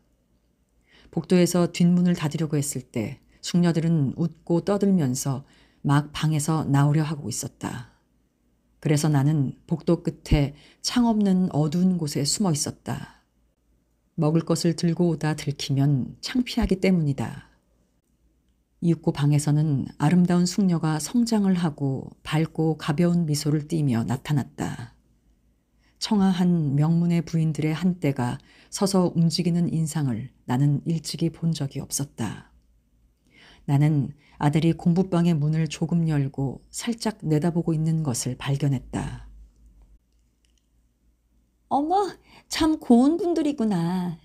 복도에서 뒷문을 닫으려고 했을 때 숙녀들은 웃고 떠들면서 막 방에서 나오려 하고 있었다. 그래서 나는 복도 끝에 창 없는 어두운 곳에 숨어 있었다. 먹을 것을 들고 오다 들키면 창피하기 때문이다. 이윽고 방에서는 아름다운 숙녀가 성장을 하고 밝고 가벼운 미소를 띠며 나타났다. 청아한 명문의 부인들의 한때가 서서 움직이는 인상을 나는 일찍이 본 적이 없었다. 나는 아들이 공부방의 문을 조금 열고 살짝 내다보고 있는 것을 발견했다. 어머, 참 고운 분들이구나.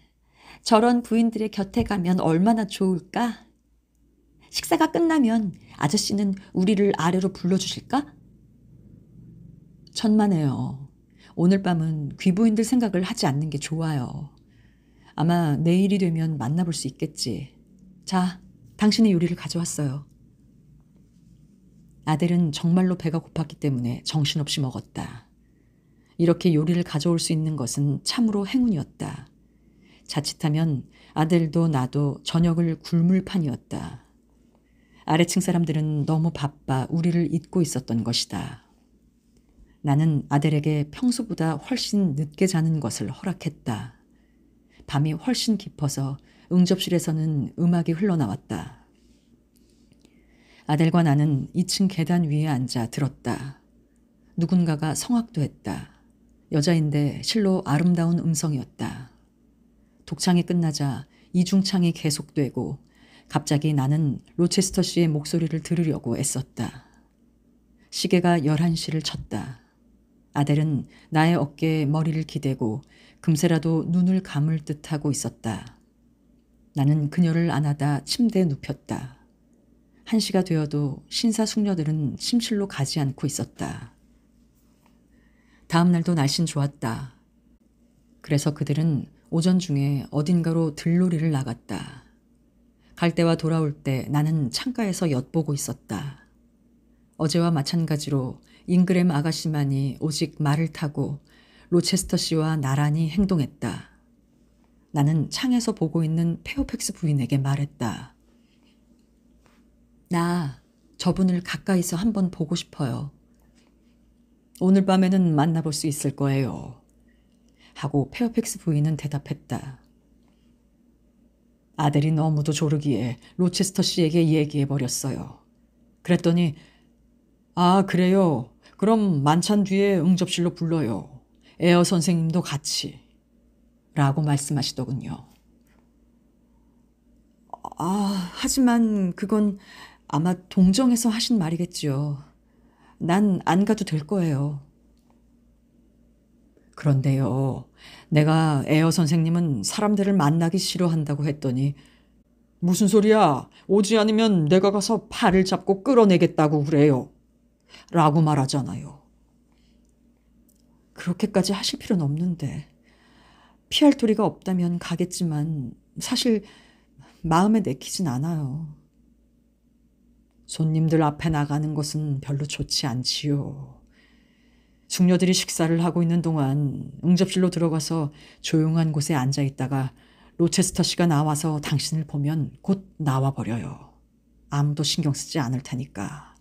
저런 부인들의 곁에 가면 얼마나 좋을까? 식사가 끝나면 아저씨는 우리를 아래로 불러주실까? 천만에요. 오늘 밤은 귀부인들 생각을 하지 않는 게 좋아요. 아마 내일이 되면 만나볼 수 있겠지. 자, 당신의 요리를 가져왔어요. 아델은 정말로 배가 고팠기 때문에 정신없이 먹었다. 이렇게 요리를 가져올 수 있는 것은 참으로 행운이었다. 자칫하면 아델도 나도 저녁을 굶을 판이었다. 아래층 사람들은 너무 바빠 우리를 잊고 있었던 것이다. 나는 아델에게 평소보다 훨씬 늦게 자는 것을 허락했다. 밤이 훨씬 깊어서 응접실에서는 음악이 흘러나왔다. 아델과 나는 2층 계단 위에 앉아 들었다. 누군가가 성악도 했다. 여자인데 실로 아름다운 음성이었다. 독창이 끝나자 이중창이 계속되고 갑자기 나는 로체스터 씨의 목소리를 들으려고 애썼다. 시계가 11시를 쳤다. 아델은 나의 어깨에 머리를 기대고 금세라도 눈을 감을 듯하고 있었다. 나는 그녀를 안아다 침대에 눕혔다. 1시가 되어도 신사숙녀들은 침실로 가지 않고 있었다. 다음 날도 날씨는 좋았다. 그래서 그들은 오전 중에 어딘가로 들놀이를 나갔다. 갈 때와 돌아올 때 나는 창가에서 엿보고 있었다. 어제와 마찬가지로 잉그램 아가씨만이 오직 말을 타고 로체스터 씨와 나란히 행동했다. 나는 창에서 보고 있는 페어팩스 부인에게 말했다. 나 저분을 가까이서 한번 보고 싶어요. 오늘 밤에는 만나볼 수 있을 거예요. 하고 페어팩스 부인은 대답했다. 아델이 너무도 조르기에 로체스터 씨에게 얘기해버렸어요. 그랬더니 아 그래요. 그럼 만찬 뒤에 응접실로 불러요. 에어 선생님도 같이. 라고 말씀하시더군요. 하지만 그건 아마 동정에서 하신 말이겠지요. 난 안 가도 될 거예요. 그런데요. 내가 에어 선생님은 사람들을 만나기 싫어한다고 했더니 무슨 소리야. 오지 않으면 내가 가서 팔을 잡고 끌어내겠다고 그래요. 라고 말하잖아요. 그렇게까지 하실 필요는 없는데. 피할 도리가 없다면 가겠지만 사실 마음에 내키진 않아요. 손님들 앞에 나가는 것은 별로 좋지 않지요. 숙녀들이 식사를 하고 있는 동안 응접실로 들어가서 조용한 곳에 앉아 있다가 로체스터 씨가 나와서 당신을 보면 곧 나와버려요. 아무도 신경 쓰지 않을 테니까.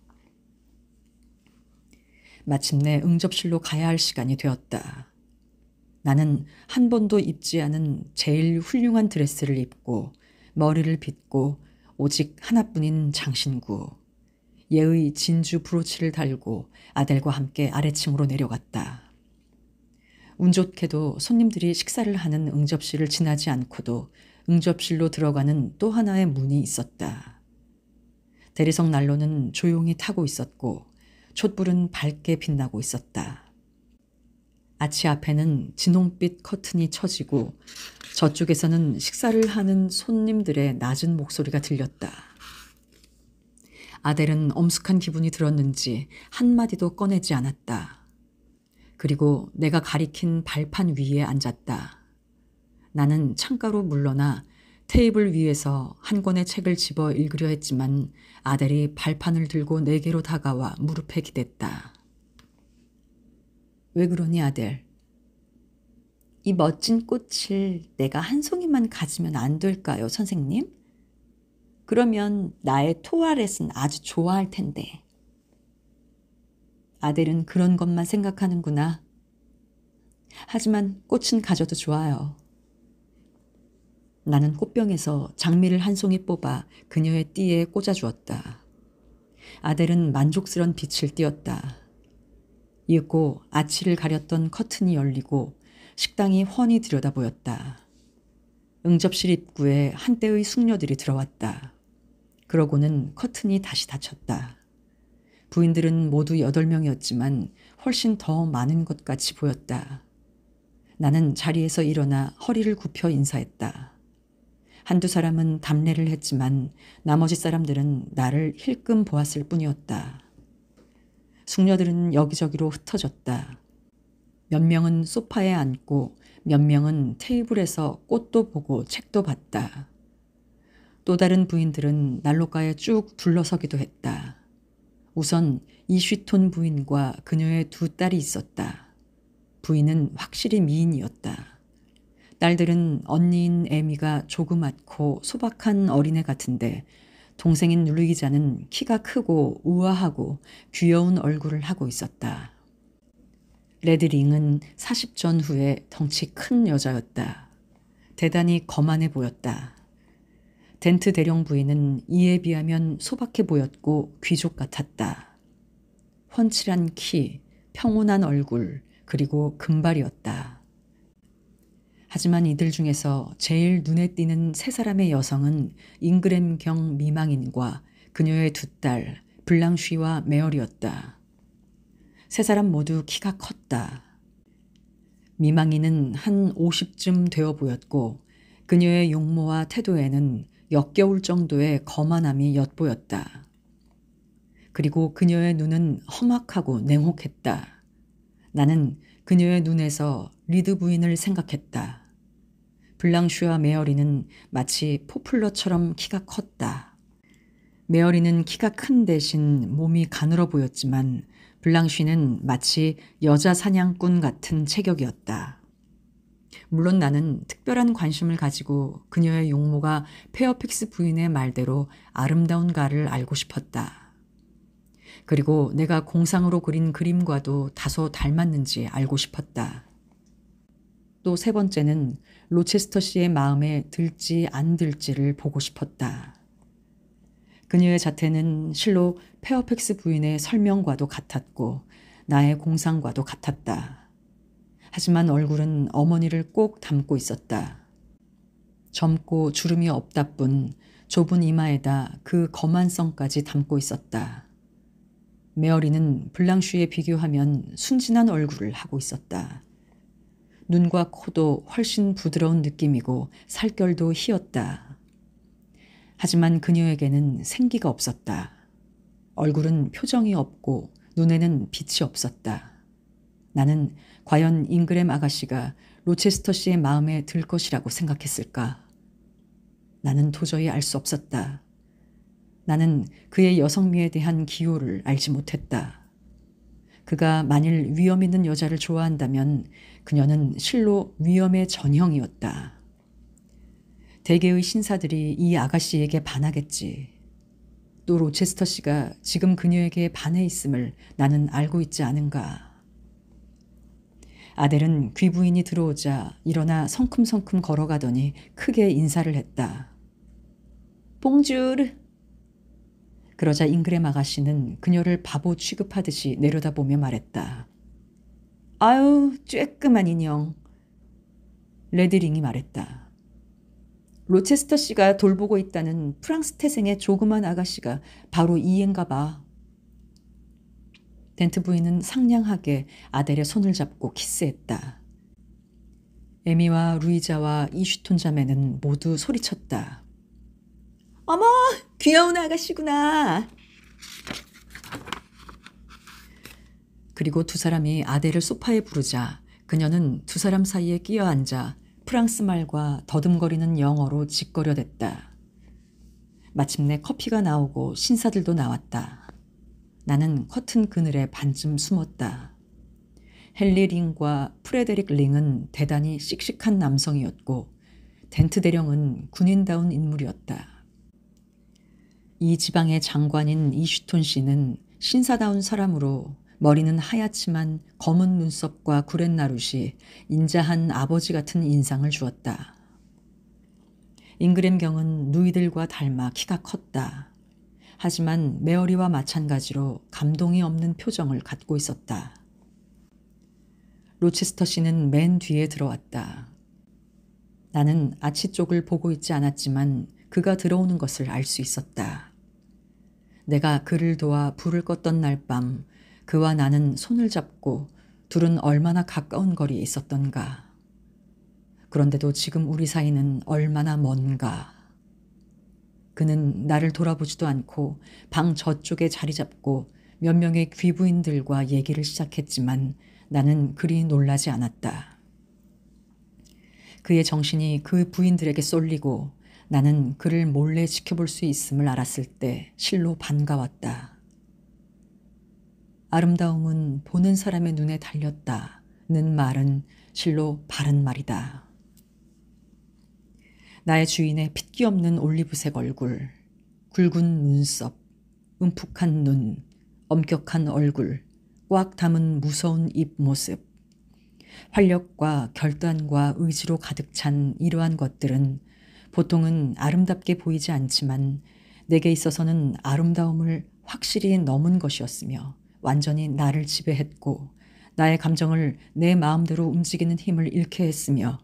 마침내 응접실로 가야 할 시간이 되었다. 나는 한 번도 입지 않은 제일 훌륭한 드레스를 입고 머리를 빗고 오직 하나뿐인 장신구, 예의 진주 브로치를 달고 아델과 함께 아래층으로 내려갔다. 운 좋게도 손님들이 식사를 하는 응접실을 지나지 않고도 응접실로 들어가는 또 하나의 문이 있었다. 대리석 난로는 조용히 타고 있었고 촛불은 밝게 빛나고 있었다. 아치 앞에는 진홍빛 커튼이 쳐지고 저쪽에서는 식사를 하는 손님들의 낮은 목소리가 들렸다. 아델은 엄숙한 기분이 들었는지 한마디도 꺼내지 않았다. 그리고 내가 가리킨 발판 위에 앉았다. 나는 창가로 물러나 테이블 위에서 한 권의 책을 집어 읽으려 했지만 아델이 발판을 들고 내게로 다가와 무릎에 기댔다. 왜 그러니 아델? 이 멋진 꽃을 내가 한 송이만 가지면 안 될까요, 선생님? 그러면 나의 토알렛은 아주 좋아할 텐데. 아델은 그런 것만 생각하는구나. 하지만 꽃은 가져도 좋아요. 나는 꽃병에서 장미를 한 송이 뽑아 그녀의 띠에 꽂아주었다. 아델은 만족스런 빛을 띠었다. 이윽고 아치를 가렸던 커튼이 열리고 식당이 훤히 들여다보였다. 응접실 입구에 한때의 숙녀들이 들어왔다. 그러고는 커튼이 다시 닫혔다. 부인들은 모두 8명이었지만 훨씬 더 많은 것 같이 보였다. 나는 자리에서 일어나 허리를 굽혀 인사했다. 한두 사람은 답례를 했지만 나머지 사람들은 나를 힐끔 보았을 뿐이었다. 숙녀들은 여기저기로 흩어졌다. 몇 명은 소파에 앉고 몇 명은 테이블에서 꽃도 보고 책도 봤다. 또 다른 부인들은 난로가에 쭉 둘러서기도 했다. 우선 이쉬톤 부인과 그녀의 2딸이 있었다. 부인은 확실히 미인이었다. 딸들은 언니인 에미가 조그맣고 소박한 어린애 같은데 동생인 루이자는 키가 크고 우아하고 귀여운 얼굴을 하고 있었다. 레드링은 40 전후에 덩치 큰 여자였다. 대단히 거만해 보였다. 덴트 대령 부인은 이에 비하면 소박해 보였고 귀족 같았다. 훤칠한 키, 평온한 얼굴, 그리고 금발이었다. 하지만 이들 중에서 제일 눈에 띄는 3사람의 여성은 잉그램경 미망인과 그녀의 2딸 블랑쉬와 메어리였다. 3사람 모두 키가 컸다. 미망인은 한 50쯤 되어 보였고 그녀의 용모와 태도에는 역겨울 정도의 거만함이 엿보였다. 그리고 그녀의 눈은 험악하고 냉혹했다. 나는 그녀의 눈에서 리드 부인을 생각했다. 블랑쉬와 메어리는 마치 포플러처럼 키가 컸다. 메어리는 키가 큰 대신 몸이 가늘어 보였지만 블랑쉬는 마치 여자 사냥꾼 같은 체격이었다. 물론 나는 특별한 관심을 가지고 그녀의 용모가 페어픽스 부인의 말대로 아름다운 가를 알고 싶었다. 그리고 내가 공상으로 그린 그림과도 다소 닮았는지 알고 싶었다. 또 3번째는 로체스터 씨의 마음에 들지 안 들지를 보고 싶었다. 그녀의 자태는 실로 페어픽스 부인의 설명과도 같았고 나의 공상과도 같았다. 하지만 얼굴은 어머니를 꼭 닮고 있었다. 젊고 주름이 없다 뿐 좁은 이마에다 그 거만성까지 담고 있었다. 메어리는 블랑쉬에 비교하면 순진한 얼굴을 하고 있었다. 눈과 코도 훨씬 부드러운 느낌이고 살결도 희었다. 하지만 그녀에게는 생기가 없었다. 얼굴은 표정이 없고 눈에는 빛이 없었다. 나는 과연 잉그램 아가씨가 로체스터 씨의 마음에 들 것이라고 생각했을까? 나는 도저히 알 수 없었다. 나는 그의 여성미에 대한 기호를 알지 못했다. 그가 만일 위험 있는 여자를 좋아한다면 그녀는 실로 위험의 전형이었다. 대개의 신사들이 이 아가씨에게 반하겠지. 또 로체스터 씨가 지금 그녀에게 반해 있음을 나는 알고 있지 않은가. 아델은 귀부인이 들어오자 일어나 성큼성큼 걸어가더니 크게 인사를 했다. 봉주르. 그러자 잉그램 아가씨는 그녀를 바보 취급하듯이 내려다보며 말했다. 아유, 쬐끄만 인형. 레드링이 말했다. 로체스터 씨가 돌보고 있다는 프랑스 태생의 조그만 아가씨가 바로 이 애인가 봐. 덴트 부인은 상냥하게 아델의 손을 잡고 키스했다. 에미와 루이자와 이슈톤 자매는 모두 소리쳤다. 어머, 귀여운 아가씨구나. 그리고 두 사람이 아델을 소파에 부르자 그녀는 두 사람 사이에 끼어 앉아 프랑스 말과 더듬거리는 영어로 짓거려댔다. 마침내 커피가 나오고 신사들도 나왔다. 나는 커튼 그늘에 반쯤 숨었다. 헨리 링과 프레데릭 링은 대단히 씩씩한 남성이었고 덴트 대령은 군인다운 인물이었다. 이 지방의 장관인 이슈톤 씨는 신사다운 사람으로 머리는 하얗지만 검은 눈썹과 구렛나룻이 인자한 아버지 같은 인상을 주었다. 잉그램 경은 누이들과 닮아 키가 컸다. 하지만 메어리와 마찬가지로 감동이 없는 표정을 갖고 있었다. 로체스터 씨는 맨 뒤에 들어왔다. 나는 아치 쪽을 보고 있지 않았지만 그가 들어오는 것을 알 수 있었다. 내가 그를 도와 불을 껐던 날 밤 그와 나는 손을 잡고 둘은 얼마나 가까운 거리에 있었던가. 그런데도 지금 우리 사이는 얼마나 먼가. 그는 나를 돌아보지도 않고 방 저쪽에 자리 잡고 몇 명의 귀부인들과 얘기를 시작했지만 나는 그리 놀라지 않았다. 그의 정신이 그 부인들에게 쏠리고 나는 그를 몰래 지켜볼 수 있음을 알았을 때 실로 반가웠다. 아름다움은 보는 사람의 눈에 달렸다는 말은 실로 바른 말이다. 나의 주인의 핏기 없는 올리브색 얼굴, 굵은 눈썹, 움푹한 눈, 엄격한 얼굴, 꽉 담은 무서운 입 모습, 활력과 결단과 의지로 가득 찬 이러한 것들은 보통은 아름답게 보이지 않지만 내게 있어서는 아름다움을 확실히 넘은 것이었으며 완전히 나를 지배했고 나의 감정을 내 마음대로 움직이는 힘을 잃게 했으며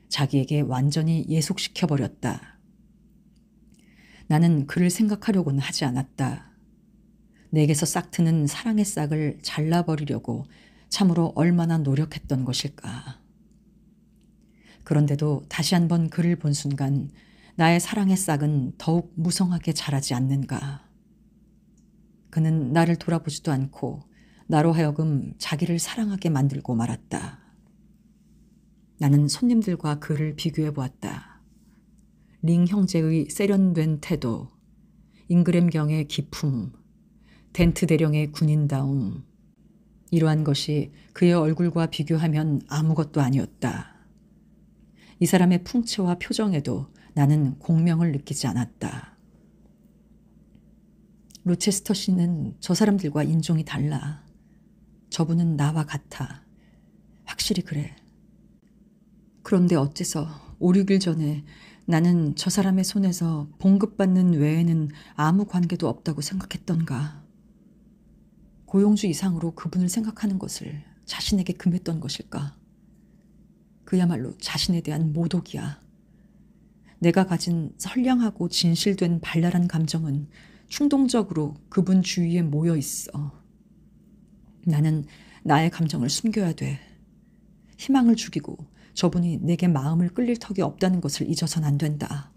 자기에게 완전히 예속시켜버렸다. 나는 그를 생각하려고는 하지 않았다. 내게서 싹트는 사랑의 싹을 잘라버리려고 참으로 얼마나 노력했던 것일까. 그런데도 다시 한번 그를 본 순간 나의 사랑의 싹은 더욱 무성하게 자라지 않는가. 그는 나를 돌아보지도 않고 나로 하여금 자기를 사랑하게 만들고 말았다. 나는 손님들과 그를 비교해 보았다. 링 형제의 세련된 태도, 잉그램 경의 기품, 덴트 대령의 군인다움, 이러한 것이 그의 얼굴과 비교하면 아무것도 아니었다. 이 사람의 풍채와 표정에도 나는 공명을 느끼지 않았다. 로체스터 씨는 저 사람들과 인종이 달라. 저분은 나와 같아. 확실히 그래. 그런데 어째서 5, 6일 전에 나는 저 사람의 손에서 봉급받는 외에는 아무 관계도 없다고 생각했던가. 고용주 이상으로 그분을 생각하는 것을 자신에게 금했던 것일까. 그야말로 자신에 대한 모독이야. 내가 가진 선량하고 진실된 발랄한 감정은 충동적으로 그분 주위에 모여 있어. 나는 나의 감정을 숨겨야 돼. 희망을 죽이고 저분이 내게 마음을 끌릴 턱이 없다는 것을 잊어선 안 된다.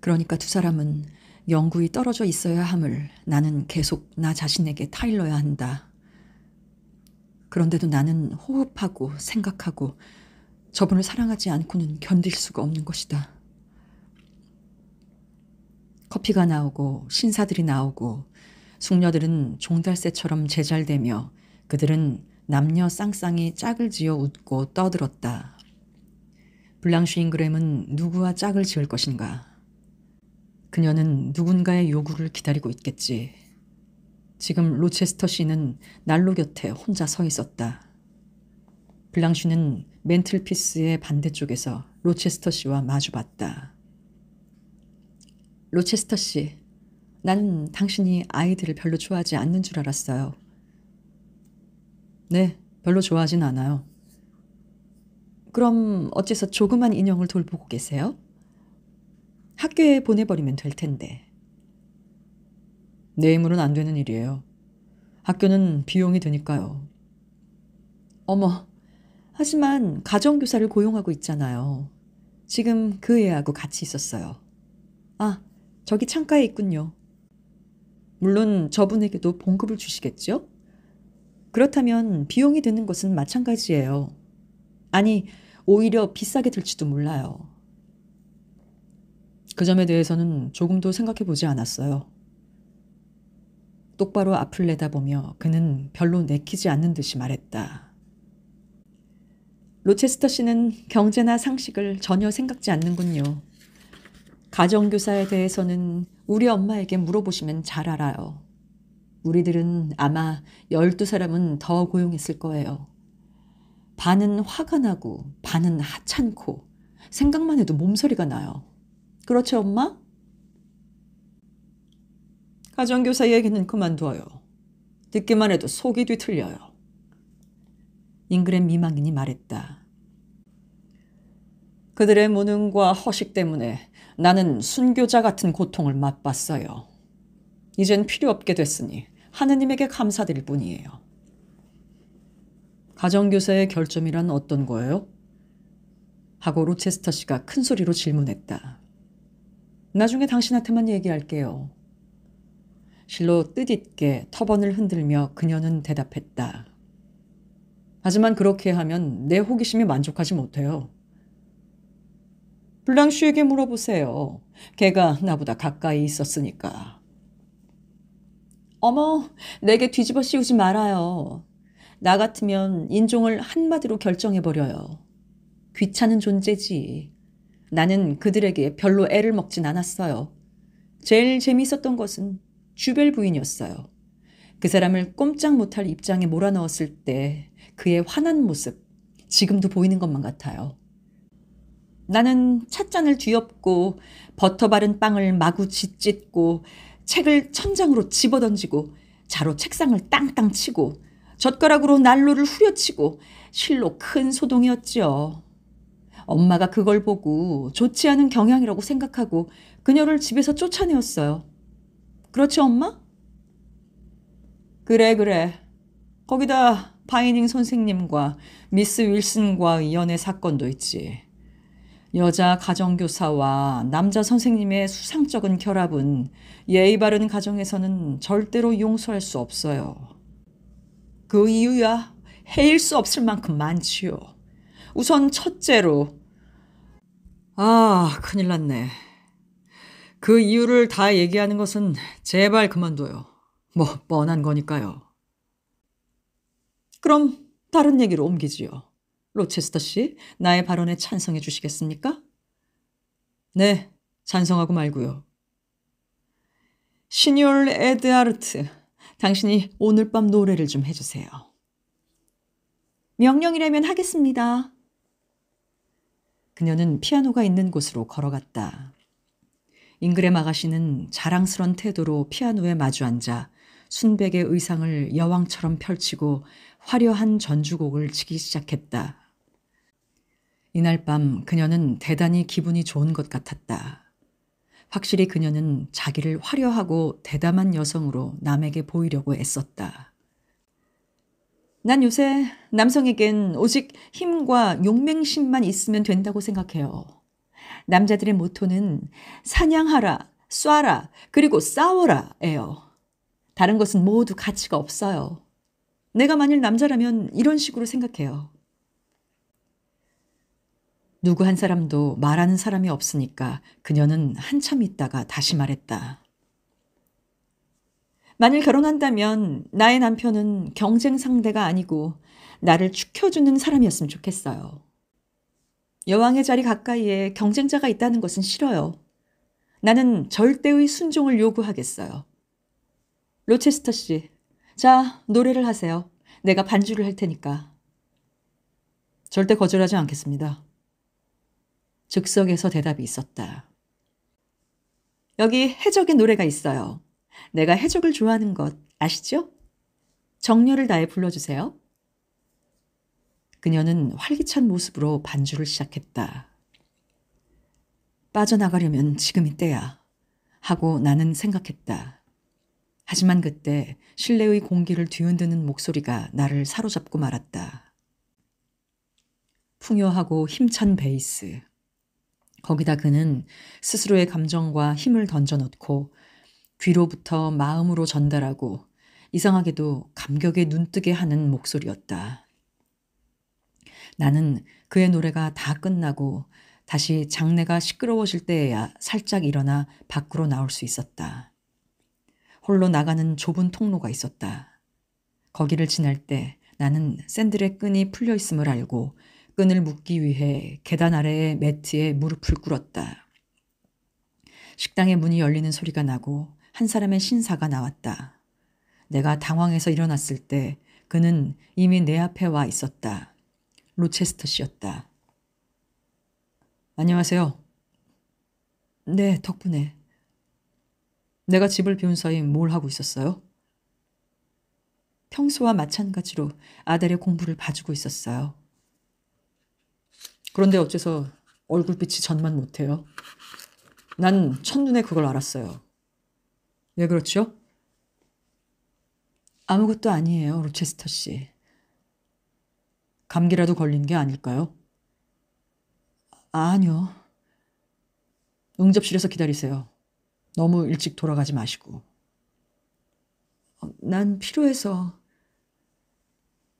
그러니까 두 사람은 영구히 떨어져 있어야 함을 나는 계속 나 자신에게 타일러야 한다. 그런데도 나는 호흡하고 생각하고 저분을 사랑하지 않고는 견딜 수가 없는 것이다. 커피가 나오고 신사들이 나오고 숙녀들은 종달새처럼 제잘대며 그들은 남녀 쌍쌍이 짝을 지어 웃고 떠들었다. 블랑쉬 잉그램은 누구와 짝을 지을 것인가? 그녀는 누군가의 요구를 기다리고 있겠지. 지금 로체스터 씨는 난로 곁에 혼자 서 있었다. 블랑쉬는 맨틀피스의 반대쪽에서 로체스터 씨와 마주봤다. 로체스터 씨, 난 당신이 아이들을 별로 좋아하지 않는 줄 알았어요. 네, 별로 좋아하진 않아요. 그럼 어째서 조그만 인형을 돌보고 계세요? 학교에 보내버리면 될 텐데. 내 힘으로는 안 되는 일이에요. 학교는 비용이 드니까요. 어머, 하지만 가정교사를 고용하고 있잖아요. 지금 그 애하고 같이 있었어요. 아, 저기 창가에 있군요. 물론 저분에게도 봉급을 주시겠죠? 그렇다면 비용이 드는 것은 마찬가지예요. 아니, 오히려 비싸게 들지도 몰라요. 그 점에 대해서는 조금도 생각해 보지 않았어요. 똑바로 앞을 내다보며 그는 별로 내키지 않는 듯이 말했다. 로체스터 씨는 경제나 상식을 전혀 생각지 않는군요. 가정교사에 대해서는 우리 엄마에게 물어보시면 잘 알아요. 우리들은 아마 12사람은 더 고용했을 거예요. 반은 화가 나고 반은 하찮고 생각만 해도 몸서리가 나요. 그렇죠, 엄마? 가정교사 얘기는 그만둬요. 듣기만 해도 속이 뒤틀려요. 잉그램 미망인이 말했다. 그들의 무능과 허식 때문에 나는 순교자 같은 고통을 맛봤어요. 이젠 필요 없게 됐으니 하느님에게 감사드릴 뿐이에요. 가정교사의 결점이란 어떤 거예요? 하고 로체스터 씨가 큰 소리로 질문했다. 나중에 당신한테만 얘기할게요. 실로 뜻있게 터번을 흔들며 그녀는 대답했다. 하지만 그렇게 하면 내 호기심이 만족하지 못해요. 블랑쉬에게 물어보세요. 걔가 나보다 가까이 있었으니까. 어머, 내게 뒤집어 씌우지 말아요. 나 같으면 인종을 한마디로 결정해버려요. 귀찮은 존재지. 나는 그들에게 별로 애를 먹진 않았어요. 제일 재미있었던 것은 주벨 부인이었어요. 그 사람을 꼼짝 못할 입장에 몰아넣었을 때 그의 화난 모습, 지금도 보이는 것만 같아요. 나는 찻잔을 뒤엎고 버터 바른 빵을 마구 짓짓고 책을 천장으로 집어던지고 자로 책상을 땅땅 치고 젓가락으로 난로를 후려치고 실로 큰 소동이었지요. 엄마가 그걸 보고 좋지 않은 경향이라고 생각하고 그녀를 집에서 쫓아내었어요. 그렇지, 엄마? 그래. 거기다 바이닝 선생님과 미스 윌슨과의 연애 사건도 있지. 여자 가정교사와 남자 선생님의 수상쩍은 결합은 예의 바른 가정에서는 절대로 용서할 수 없어요. 그 이유야 해일 수 없을 만큼 많지요. 우선 첫째로 큰일 났네. 그 이유를 다 얘기하는 것은 제발 그만둬요. 뭐 뻔한 거니까요. 그럼 다른 얘기로 옮기지요. 로체스터 씨, 나의 발언에 찬성해 주시겠습니까? 네, 찬성하고 말고요. 시니얼 에드하르트, 당신이 오늘 밤 노래를 좀 해주세요. 명령이라면 하겠습니다. 그녀는 피아노가 있는 곳으로 걸어갔다. 잉그램 아가씨는 자랑스런 태도로 피아노에 마주 앉아 순백의 의상을 여왕처럼 펼치고 화려한 전주곡을 치기 시작했다. 이날 밤 그녀는 대단히 기분이 좋은 것 같았다. 확실히 그녀는 자기를 화려하고 대담한 여성으로 남에게 보이려고 애썼다. 난 요새 남성에겐 오직 힘과 용맹심만 있으면 된다고 생각해요. 남자들의 모토는 사냥하라, 쏴라, 그리고 싸워라예요. 다른 것은 모두 가치가 없어요. 내가 만일 남자라면 이런 식으로 생각해요. 누구 한 사람도 말하는 사람이 없으니까 그녀는 한참 있다가 다시 말했다. 만일 결혼한다면 나의 남편은 경쟁 상대가 아니고 나를 축혀주는 사람이었으면 좋겠어요. 여왕의 자리 가까이에 경쟁자가 있다는 것은 싫어요. 나는 절대의 순종을 요구하겠어요. 로체스터 씨, 자, 노래를 하세요. 내가 반주를 할 테니까. 절대 거절하지 않겠습니다. 즉석에서 대답이 있었다. 여기 해적의 노래가 있어요. 내가 해적을 좋아하는 것 아시죠? 정열을 다해 불러주세요. 그녀는 활기찬 모습으로 반주를 시작했다. 빠져나가려면 지금이 때야 하고 나는 생각했다. 하지만 그때 실내의 공기를 뒤흔드는 목소리가 나를 사로잡고 말았다. 풍요하고 힘찬 베이스. 거기다 그는 스스로의 감정과 힘을 던져넣고 귀로부터 마음으로 전달하고 이상하게도 감격에 눈뜨게 하는 목소리였다. 나는 그의 노래가 다 끝나고 다시 장내가 시끄러워질 때에야 살짝 일어나 밖으로 나올 수 있었다. 홀로 나가는 좁은 통로가 있었다. 거기를 지날 때 나는 샌들의 끈이 풀려 있음을 알고 끈을 묶기 위해 계단 아래의 매트에 무릎을 꿇었다. 식당의 문이 열리는 소리가 나고 한 사람의 신사가 나왔다. 내가 당황해서 일어났을 때 그는 이미 내 앞에 와 있었다. 로체스터 씨였다. 안녕하세요. 네, 덕분에. 내가 집을 비운 사이 뭘 하고 있었어요? 평소와 마찬가지로 아델의 공부를 봐주고 있었어요. 그런데 어째서 얼굴빛이 전만 못해요? 난 첫눈에 그걸 알았어요. 왜 그렇죠? 아무것도 아니에요, 로체스터 씨. 감기라도 걸린 게 아닐까요? 아니요. 응접실에서 기다리세요. 너무 일찍 돌아가지 마시고. 난 필요해서.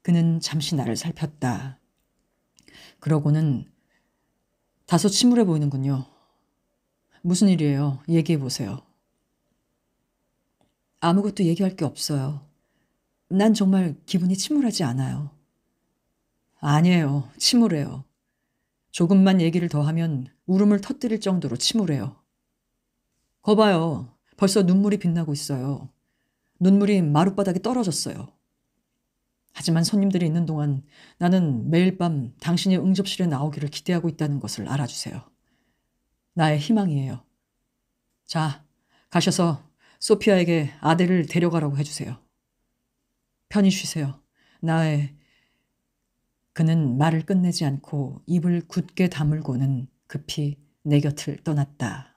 그는 잠시 나를 살폈다. 그러고는 다소 침울해 보이는군요. 무슨 일이에요? 얘기해 보세요. 아무것도 얘기할 게 없어요. 난 정말 기분이 침울하지 않아요. 아니에요. 침울해요. 조금만 얘기를 더 하면 울음을 터뜨릴 정도로 침울해요. 거봐요. 벌써 눈물이 빛나고 있어요. 눈물이 마룻바닥에 떨어졌어요. 하지만 손님들이 있는 동안 나는 매일 밤 당신이 응접실에 나오기를 기대하고 있다는 것을 알아주세요. 나의 희망이에요. 자, 가셔서 소피아에게 아델을 데려가라고 해주세요. 편히 쉬세요. 그는 말을 끝내지 않고 입을 굳게 다물고는 급히 내 곁을 떠났다.